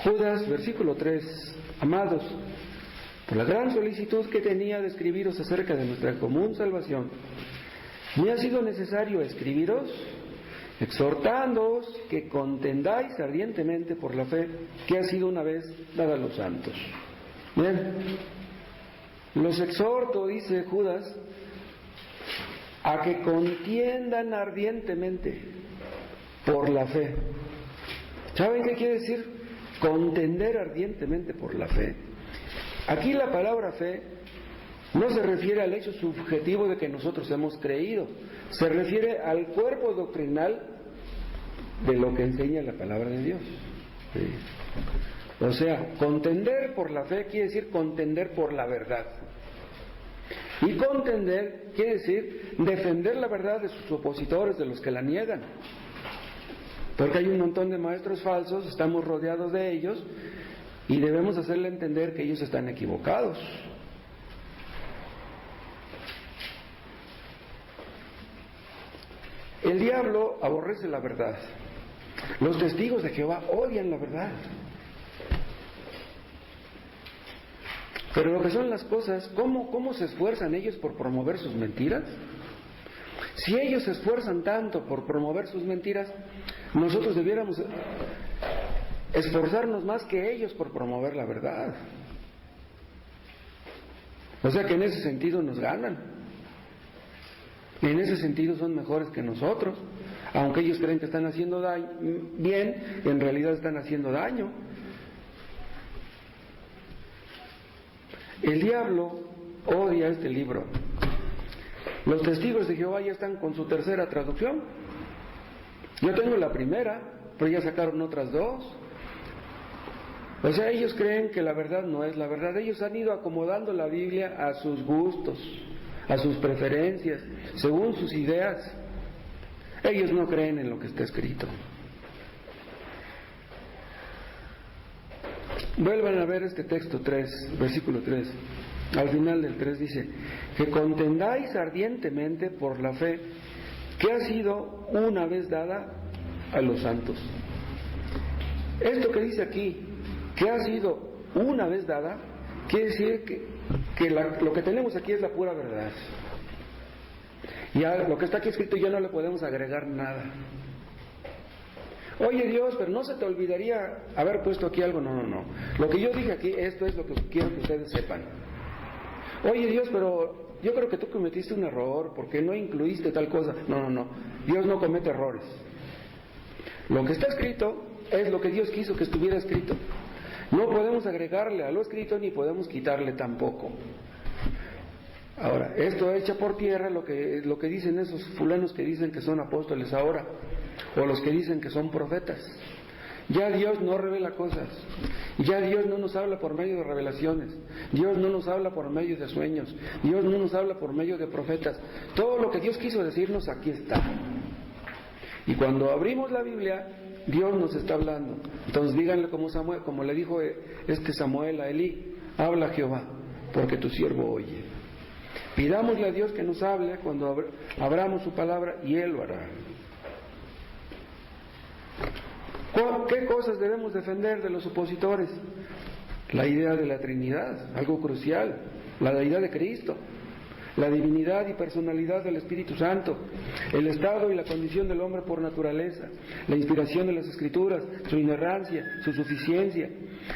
Judas, versículo 3. Amados, por la gran solicitud que tenía de escribiros acerca de nuestra común salvación, me ha sido necesario escribiros, exhortándoos que contendáis ardientemente por la fe que ha sido una vez dada a los santos. Bien, los exhorto, dice Judas, a que contiendan ardientemente por la fe. ¿Saben qué quiere decir contender ardientemente por la fe? Aquí la palabra fe no se refiere al hecho subjetivo de que nosotros hemos creído, se refiere al cuerpo doctrinal de lo que enseña la palabra de Dios. ¿Sí? O sea, contender por la fe quiere decir contender por la verdad. Y contender quiere decir defender la verdad de sus opositores, de los que la niegan. Porque hay un montón de maestros falsos, estamos rodeados de ellos y debemos hacerle entender que ellos están equivocados. El diablo aborrece la verdad. Los testigos de Jehová odian la verdad. Pero lo que son las cosas, ¿cómo se esfuerzan ellos por promover sus mentiras? Si ellos se esfuerzan tanto por promover sus mentiras, nosotros debiéramos esforzarnos más que ellos por promover la verdad. O sea que en ese sentido nos ganan. En ese sentido son mejores que nosotros. Aunque ellos creen que están haciendo bien, en realidad están haciendo daño. El diablo odia este libro. Los testigos de Jehová ya están con su tercera traducción. Yo tengo la primera, pero ya sacaron otras dos. O sea, ellos creen que la verdad no es la verdad. Ellos han ido acomodando la Biblia a sus gustos, a sus preferencias, según sus ideas. Ellos no creen en lo que está escrito. Vuelvan a ver este texto 3, versículo 3. Al final del 3 dice, que contendáis ardientemente por la fe que ha sido una vez dada a los santos. Esto que dice aquí, que ha sido una vez dada, quiere decir que lo que tenemos aquí es la pura verdad. Y a lo que está aquí escrito ya no le podemos agregar nada. Oye Dios, pero no se te olvidaría haber puesto aquí algo. No. Lo que yo dije aquí, esto es lo que quiero que ustedes sepan. Oye Dios, pero yo creo que tú cometiste un error porque no incluiste tal cosa. No. Dios no comete errores. Lo que está escrito es lo que Dios quiso que estuviera escrito. No podemos agregarle a lo escrito ni podemos quitarle tampoco. Ahora, esto echa por tierra lo que dicen esos fulanos que dicen que son apóstoles ahora, o los que dicen que son profetas. Ya Dios no revela cosas, ya Dios no nos habla por medio de revelaciones, Dios no nos habla por medio de sueños, Dios no nos habla por medio de profetas. Todo lo que Dios quiso decirnos aquí está. Y cuando abrimos la Biblia, Dios nos está hablando. Entonces díganle como le dijo Samuel a Elí, habla Jehová, porque tu siervo oye. Pidámosle a Dios que nos hable cuando abramos su palabra y Él lo hará. ¿Qué cosas debemos defender de los opositores? La idea de la Trinidad, algo crucial, la deidad de Cristo, la divinidad y personalidad del Espíritu Santo, el estado y la condición del hombre por naturaleza, la inspiración de las Escrituras, su inerrancia, su suficiencia,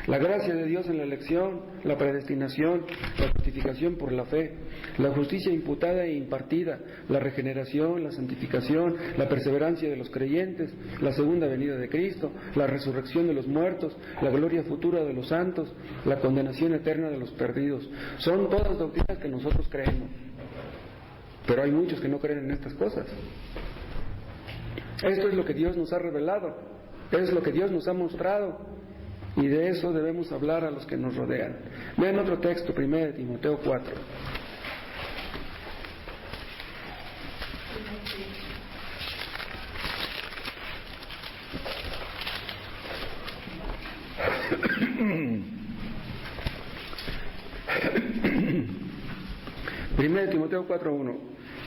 la gracia de Dios en la elección, la predestinación, la justificación por la fe, la justicia imputada e impartida, la regeneración, la santificación, la perseverancia de los creyentes, la segunda venida de Cristo, la resurrección de los muertos, la gloria futura de los santos, la condenación eterna de los perdidos. Son todas doctrinas que nosotros creemos. Pero hay muchos que no creen en estas cosas. Esto es lo que Dios nos ha revelado, es lo que Dios nos ha mostrado, y de eso debemos hablar a los que nos rodean. Vean otro texto, 1 Timoteo 4. Primero Timoteo 4:1.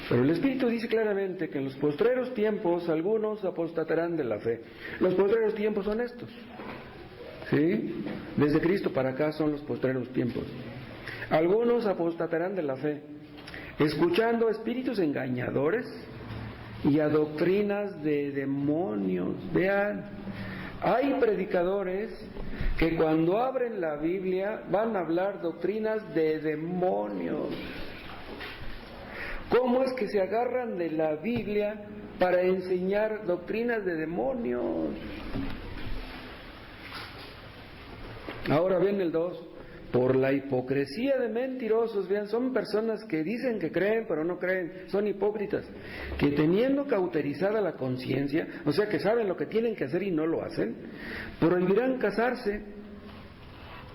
Pero el Espíritu dice claramente que en los postreros tiempos algunos apostatarán de la fe. Los postreros tiempos son estos, ¿sí? Desde Cristo para acá son los postreros tiempos. Algunos apostatarán de la fe, escuchando espíritus engañadores y a doctrinas de demonios. Vean, hay predicadores que cuando abren la Biblia van a hablar doctrinas de demonios. ¿Cómo es que se agarran de la Biblia para enseñar doctrinas de demonios? Ahora viene el 2. Por la hipocresía de mentirosos, vean, son personas que dicen que creen pero no creen, son hipócritas, que teniendo cauterizada la conciencia, o sea que saben lo que tienen que hacer y no lo hacen, prohibirán casarse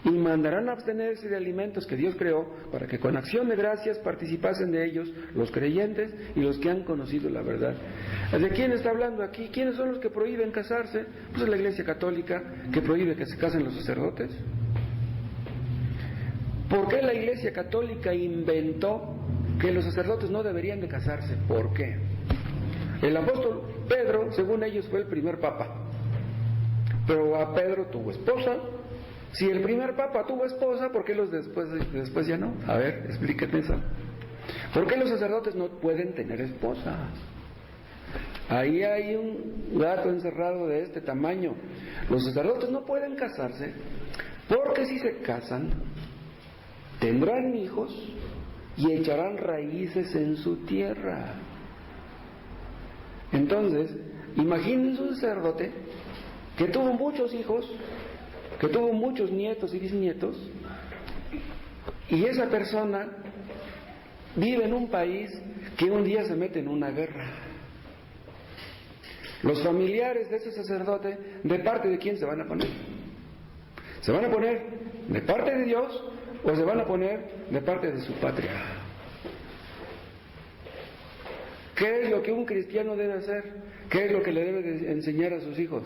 y mandarán a abstenerse de alimentos que Dios creó para que con acción de gracias participasen de ellos los creyentes y los que han conocido la verdad. ¿De quién está hablando aquí? ¿Quiénes son los que prohíben casarse? Pues es la Iglesia Católica, que prohíbe que se casen los sacerdotes. ¿Por qué la Iglesia Católica inventó que los sacerdotes no deberían de casarse? ¿Por qué? El apóstol Pedro, según ellos, fue el primer papa, pero a Pedro tuvo esposa. Si el primer papa tuvo esposa, ¿por qué los después ya no? A ver, explíquenme eso. ¿Por qué los sacerdotes no pueden tener esposa? Ahí hay un gato encerrado de este tamaño. Los sacerdotes no pueden casarse porque si se casan tendrán hijos y echarán raíces en su tierra. Entonces, imagínense un sacerdote que tuvo muchos hijos, que tuvo muchos nietos y bisnietos, y esa persona vive en un país que un día se mete en una guerra. Los familiares de ese sacerdote, ¿de parte de quién se van a poner? ¿Se van a poner de parte de Dios o se van a poner de parte de su patria? ¿Qué es lo que un cristiano debe hacer? ¿Qué es lo que le debe de enseñar a sus hijos?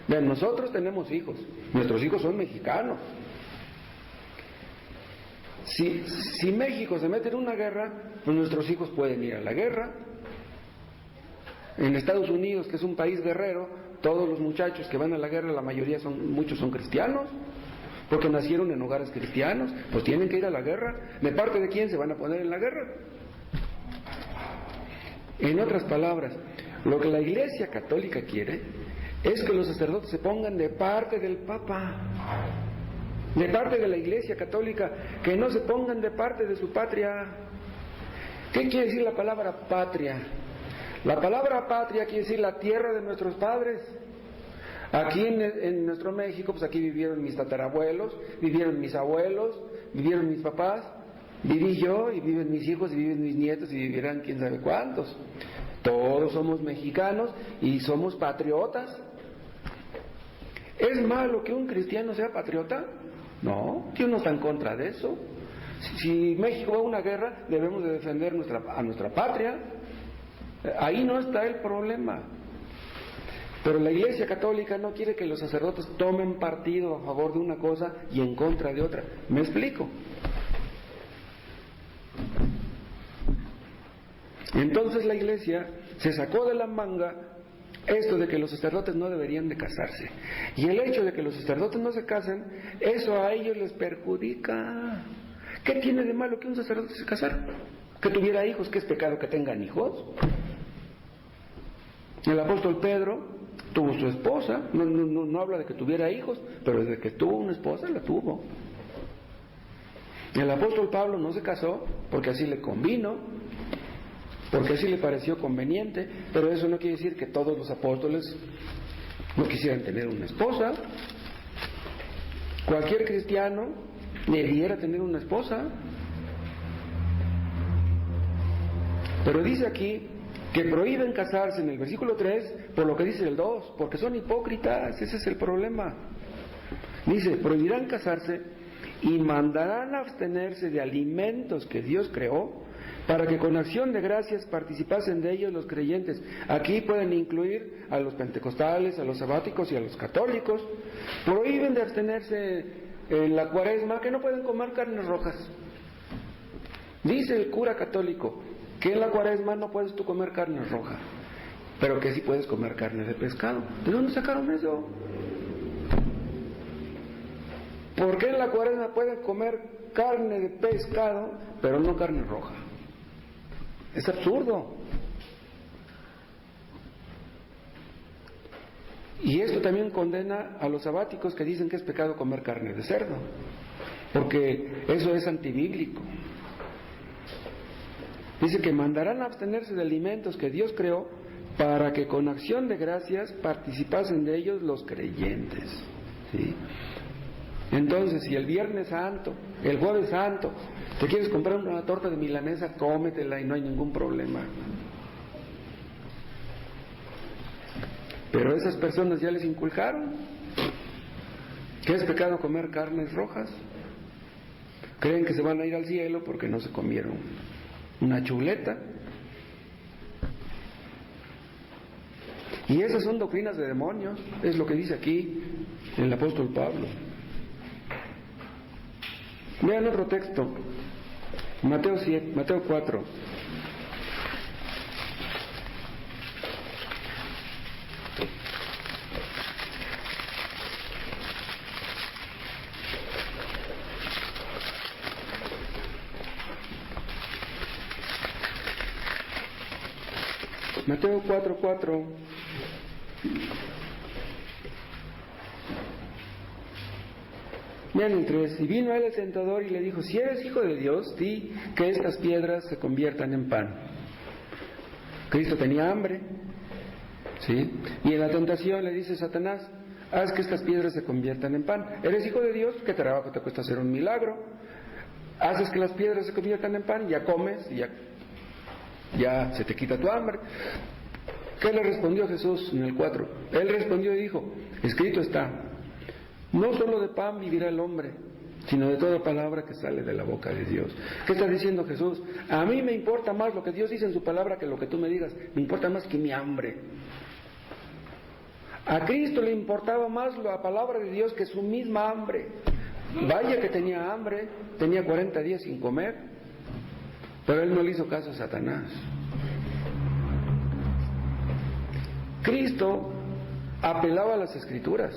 Vean, nosotros tenemos hijos, nuestros hijos son mexicanos. Si México se mete en una guerra, pues nuestros hijos pueden ir a la guerra. En Estados Unidos, que es un país guerrero, todos los muchachos que van a la guerra, muchos son cristianos, porque nacieron en hogares cristianos, pues tienen que ir a la guerra. ¿De parte de quién se van a poner en la guerra? En otras palabras, lo que la Iglesia Católica quiere es que los sacerdotes se pongan de parte del Papa, de parte de la Iglesia Católica, que no se pongan de parte de su patria. ¿Qué quiere decir la palabra patria? La palabra patria quiere decir la tierra de nuestros padres. Aquí en nuestro México, pues aquí vivieron mis tatarabuelos, vivieron mis abuelos, vivieron mis papás, viví yo y viven mis hijos y viven mis nietos y vivirán quién sabe cuántos. Todos somos mexicanos y somos patriotas. ¿Es malo que un cristiano sea patriota? No, Dios no está en contra de eso. Si México va a una guerra, debemos de defender a nuestra patria. Ahí no está el problema. Pero la Iglesia Católica no quiere que los sacerdotes tomen partido a favor de una cosa y en contra de otra. ¿Me explico? Entonces la Iglesia se sacó de la manga esto de que los sacerdotes no deberían de casarse. Y el hecho de que los sacerdotes no se casen, eso a ellos les perjudica. ¿Qué tiene de malo que un sacerdote se casara? ¿Que tuviera hijos? ¿Qué es pecado que tengan hijos? El apóstol Pedro tuvo su esposa, no habla de que tuviera hijos, pero desde que tuvo una esposa, la tuvo. El apóstol Pablo no se casó porque así le convino, porque así le pareció conveniente, pero eso no quiere decir que todos los apóstoles no quisieran tener una esposa. Cualquier cristiano debiera tener una esposa. Pero dice aquí que prohíben casarse en el versículo 3 por lo que dice el 2, porque son hipócritas, ese es el problema. Dice, prohibirán casarse y mandarán a abstenerse de alimentos que Dios creó para que con acción de gracias participasen de ellos los creyentes. Aquí pueden incluir a los pentecostales, a los sabáticos y a los católicos. Prohíben de abstenerse en la Cuaresma que no pueden comer carnes rojas. Dice el cura católico que en la Cuaresma no puedes tú comer carne roja, pero que sí puedes comer carne de pescado. ¿De dónde sacaron eso? ¿Por qué en la Cuaresma pueden comer carne de pescado, pero no carne roja? Es absurdo. Y esto también condena a los sabáticos que dicen que es pecado comer carne de cerdo, porque eso es antibíblico. Dice que mandarán a abstenerse de alimentos que Dios creó para que con acción de gracias participasen de ellos los creyentes. ¿Sí? Entonces, si el Viernes Santo, el Jueves Santo, te quieres comprar una torta de milanesa, cómetela y no hay ningún problema. Pero a esas personas ya les inculcaron que es pecado comer carnes rojas. Creen que se van a ir al cielo porque no se comieron una chuleta. Y esas son doctrinas de demonios, es lo que dice aquí el apóstol Pablo. Vean otro texto, Mateo 4. Mateo 4:4. Vean el 3. Y vino a él el tentador y le dijo: si eres hijo de Dios, di que estas piedras se conviertan en pan. Cristo tenía hambre, ¿sí? Y en la tentación le dice Satanás: haz que estas piedras se conviertan en pan. Eres hijo de Dios, ¿qué trabajo te cuesta hacer un milagro? Haces que las piedras se conviertan en pan, ya comes y ya se te quita tu hambre. ¿Qué le respondió Jesús en el 4? Él respondió y dijo: escrito está, no solo de pan vivirá el hombre, sino de toda palabra que sale de la boca de Dios. ¿Qué está diciendo Jesús? A mí me importa más lo que Dios dice en su palabra que lo que tú me digas. Me importa más que mi hambre. A Cristo le importaba más la palabra de Dios que su misma hambre. Vaya que tenía hambre, tenía 40 días sin comer, pero él no le hizo caso a Satanás. Cristo apelaba a las Escrituras.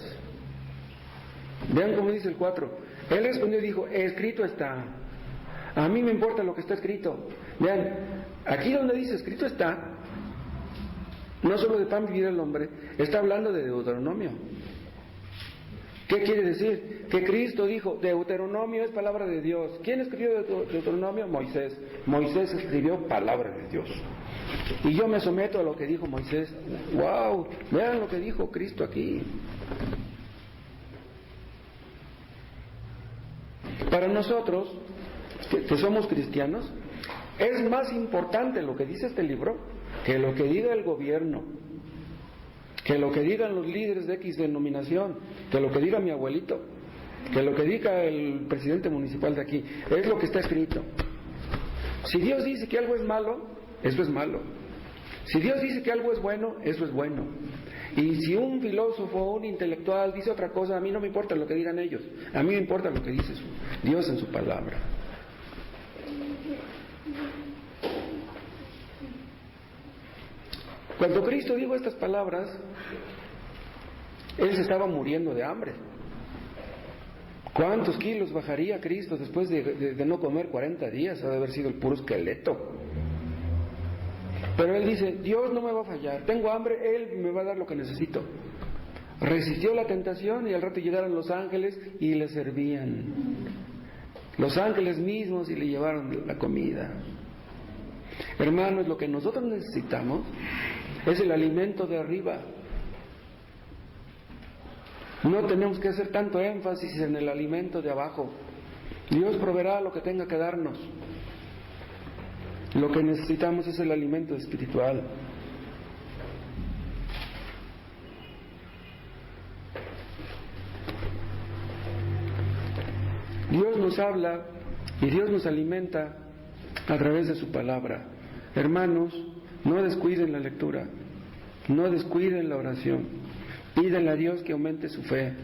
Vean cómo dice el 4. Él respondió y dijo: escrito está. A mí me importa lo que está escrito. Vean, aquí donde dice escrito está, no solo de pan vivirá el hombre, está hablando de Deuteronomio. ¿Qué quiere decir? Que Cristo dijo: Deuteronomio es palabra de Dios. ¿Quién escribió Deuteronomio? Moisés. Moisés escribió palabra de Dios. Y yo me someto a lo que dijo Moisés. ¡Wow! Vean lo que dijo Cristo aquí. Para nosotros, que somos cristianos, es más importante lo que dice este libro que lo que diga el gobierno, que lo que digan los líderes de X denominación, que lo que diga mi abuelito, que lo que diga el presidente municipal de aquí. Es lo que está escrito. Si Dios dice que algo es malo, eso es malo. Si Dios dice que algo es bueno, eso es bueno. Y si un filósofo o un intelectual dice otra cosa, a mí no me importa lo que digan ellos, a mí me importa lo que dice Dios en su palabra. Cuando Cristo dijo estas palabras, Él se estaba muriendo de hambre. ¿Cuántos kilos bajaría Cristo después de no comer 40 días? Ha de haber sido el puro esqueleto. Pero Él dice: Dios no me va a fallar, tengo hambre, Él me va a dar lo que necesito. Resistió la tentación y al rato llegaron los ángeles y le servían. Los ángeles mismos y le llevaron la comida. Hermanos, lo que nosotros necesitamos es el alimento de arriba. No tenemos que hacer tanto énfasis en el alimento de abajo. Dios proveerá lo que tenga que darnos. Lo que necesitamos es el alimento espiritual. Dios nos habla y Dios nos alimenta a través de su palabra. Hermanos, no descuiden la lectura, no descuiden la oración. Pídanle a Dios que aumente su fe,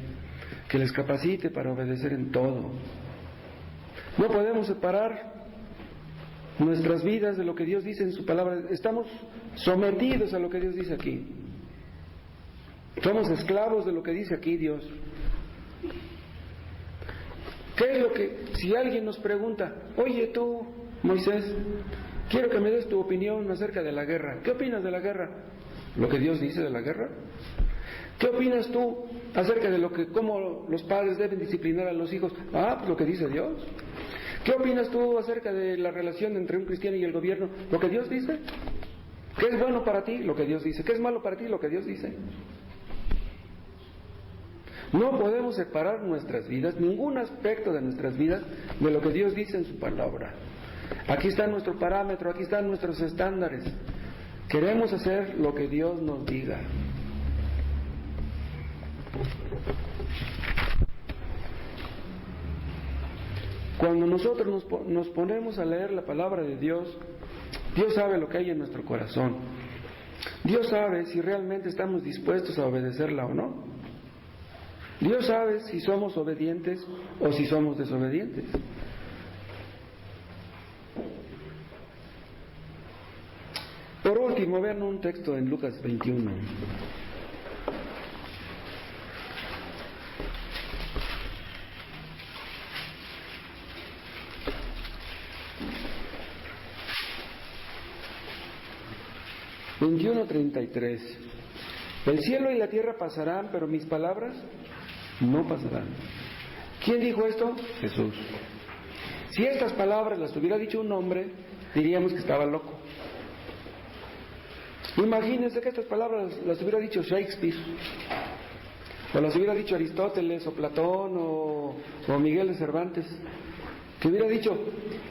que les capacite para obedecer en todo. No podemos separar nuestras vidas de lo que Dios dice en su palabra. Estamos sometidos a lo que Dios dice aquí. Somos esclavos de lo que dice aquí Dios. ¿Qué es lo que, si alguien nos pregunta, oye tú, Moisés, quiero que me des tu opinión acerca de la guerra? ¿Qué opinas de la guerra? ¿Lo que Dios dice de la guerra? ¿Qué opinas tú acerca de cómo los padres deben disciplinar a los hijos? Pues lo que dice Dios. ¿Qué opinas tú acerca de la relación entre un cristiano y el gobierno? ¿Lo que Dios dice? ¿Qué es bueno para ti? Lo que Dios dice. ¿Qué es malo para ti? Lo que Dios dice. No podemos separar nuestras vidas, ningún aspecto de nuestras vidas, de lo que Dios dice en su palabra. Aquí está nuestro parámetro, aquí están nuestros estándares. Queremos hacer lo que Dios nos diga. Cuando nosotros nos ponemos a leer la palabra de Dios, Dios sabe lo que hay en nuestro corazón. Dios sabe si realmente estamos dispuestos a obedecerla o no. Dios sabe si somos obedientes o si somos desobedientes. Por último, vean un texto en Lucas 21. ...21:33... El cielo y la tierra pasarán, pero mis palabras no pasarán. ¿Quién dijo esto? Jesús. Si estas palabras las hubiera dicho un hombre, diríamos que estaba loco. Imagínense que estas palabras las hubiera dicho Shakespeare, o las hubiera dicho Aristóteles, o Platón, o Miguel de Cervantes, que hubiera dicho,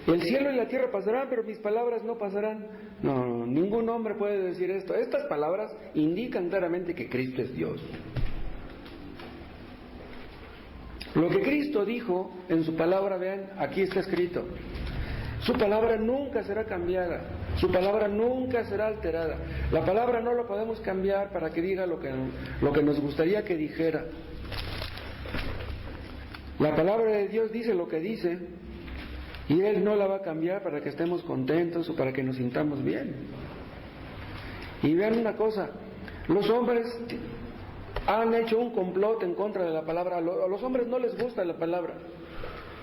el cielo y la tierra pasarán, pero mis palabras no pasarán. No, ningún hombre puede decir esto. Estas palabras indican claramente que Cristo es Dios. Lo que Cristo dijo en su palabra, vean, aquí está escrito. Su palabra nunca será cambiada, su palabra nunca será alterada. La palabra no la podemos cambiar para que diga lo que nos gustaría que dijera. La palabra de Dios dice lo que dice, y Él no la va a cambiar para que estemos contentos o para que nos sintamos bien. Y vean una cosa, los hombres han hecho un complot en contra de la palabra. A los hombres no les gusta la palabra.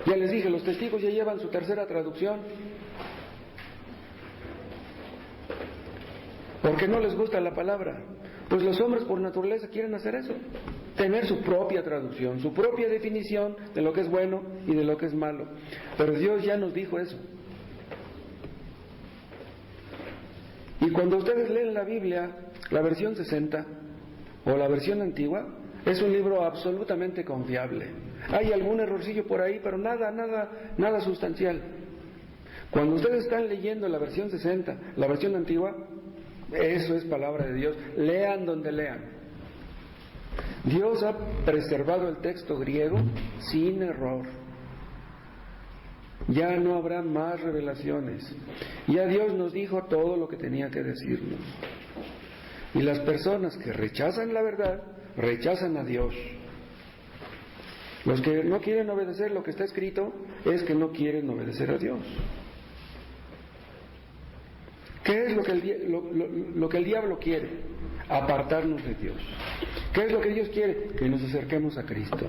Ya les dije, los testigos ya llevan su tercera traducción. ¿Por qué no les gusta la palabra? Pues los hombres por naturaleza quieren hacer eso, tener su propia traducción, su propia definición de lo que es bueno y de lo que es malo. Pero Dios ya nos dijo eso. Y cuando ustedes leen la Biblia, la versión 60 o la versión antigua, es un libro absolutamente confiable. Hay algún errorcillo por ahí, pero nada sustancial. Cuando ustedes están leyendo la versión 60, la versión antigua, eso es palabra de Dios. Lean donde lean. Dios ha preservado el texto griego sin error. Ya no habrá más revelaciones. Ya Dios nos dijo todo lo que tenía que decirnos. Y las personas que rechazan la verdad, rechazan a Dios. Los que no quieren obedecer lo que está escrito, es que no quieren obedecer a Dios. ¿Qué es lo que el diablo quiere? Apartarnos de Dios. ¿Qué es lo que Dios quiere? Que nos acerquemos a Cristo.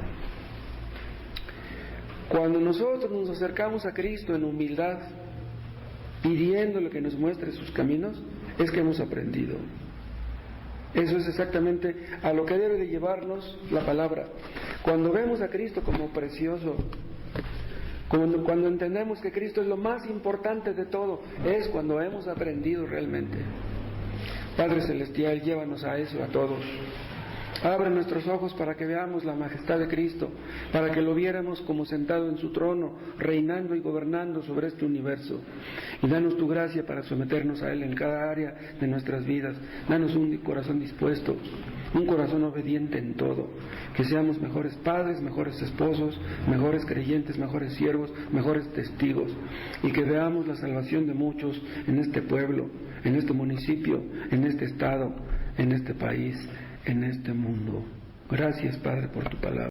Cuando nosotros nos acercamos a Cristo en humildad, pidiéndole que nos muestre sus caminos, es que hemos aprendido. Eso es exactamente a lo que debe de llevarnos la palabra. Cuando vemos a Cristo como precioso, cuando entendemos que Cristo es lo más importante de todo, es cuando hemos aprendido realmente. Padre Celestial, llévanos a eso, a todos. Abre nuestros ojos para que veamos la majestad de Cristo, para que lo viéramos como sentado en su trono, reinando y gobernando sobre este universo. Y danos tu gracia para someternos a Él en cada área de nuestras vidas. Danos un corazón dispuesto un corazón obediente en todo, que seamos mejores padres, mejores esposos, mejores creyentes, mejores siervos, mejores testigos, y que veamos la salvación de muchos en este pueblo, en este municipio, en este estado, en este país, en este mundo. Gracias, Padre, por tu palabra.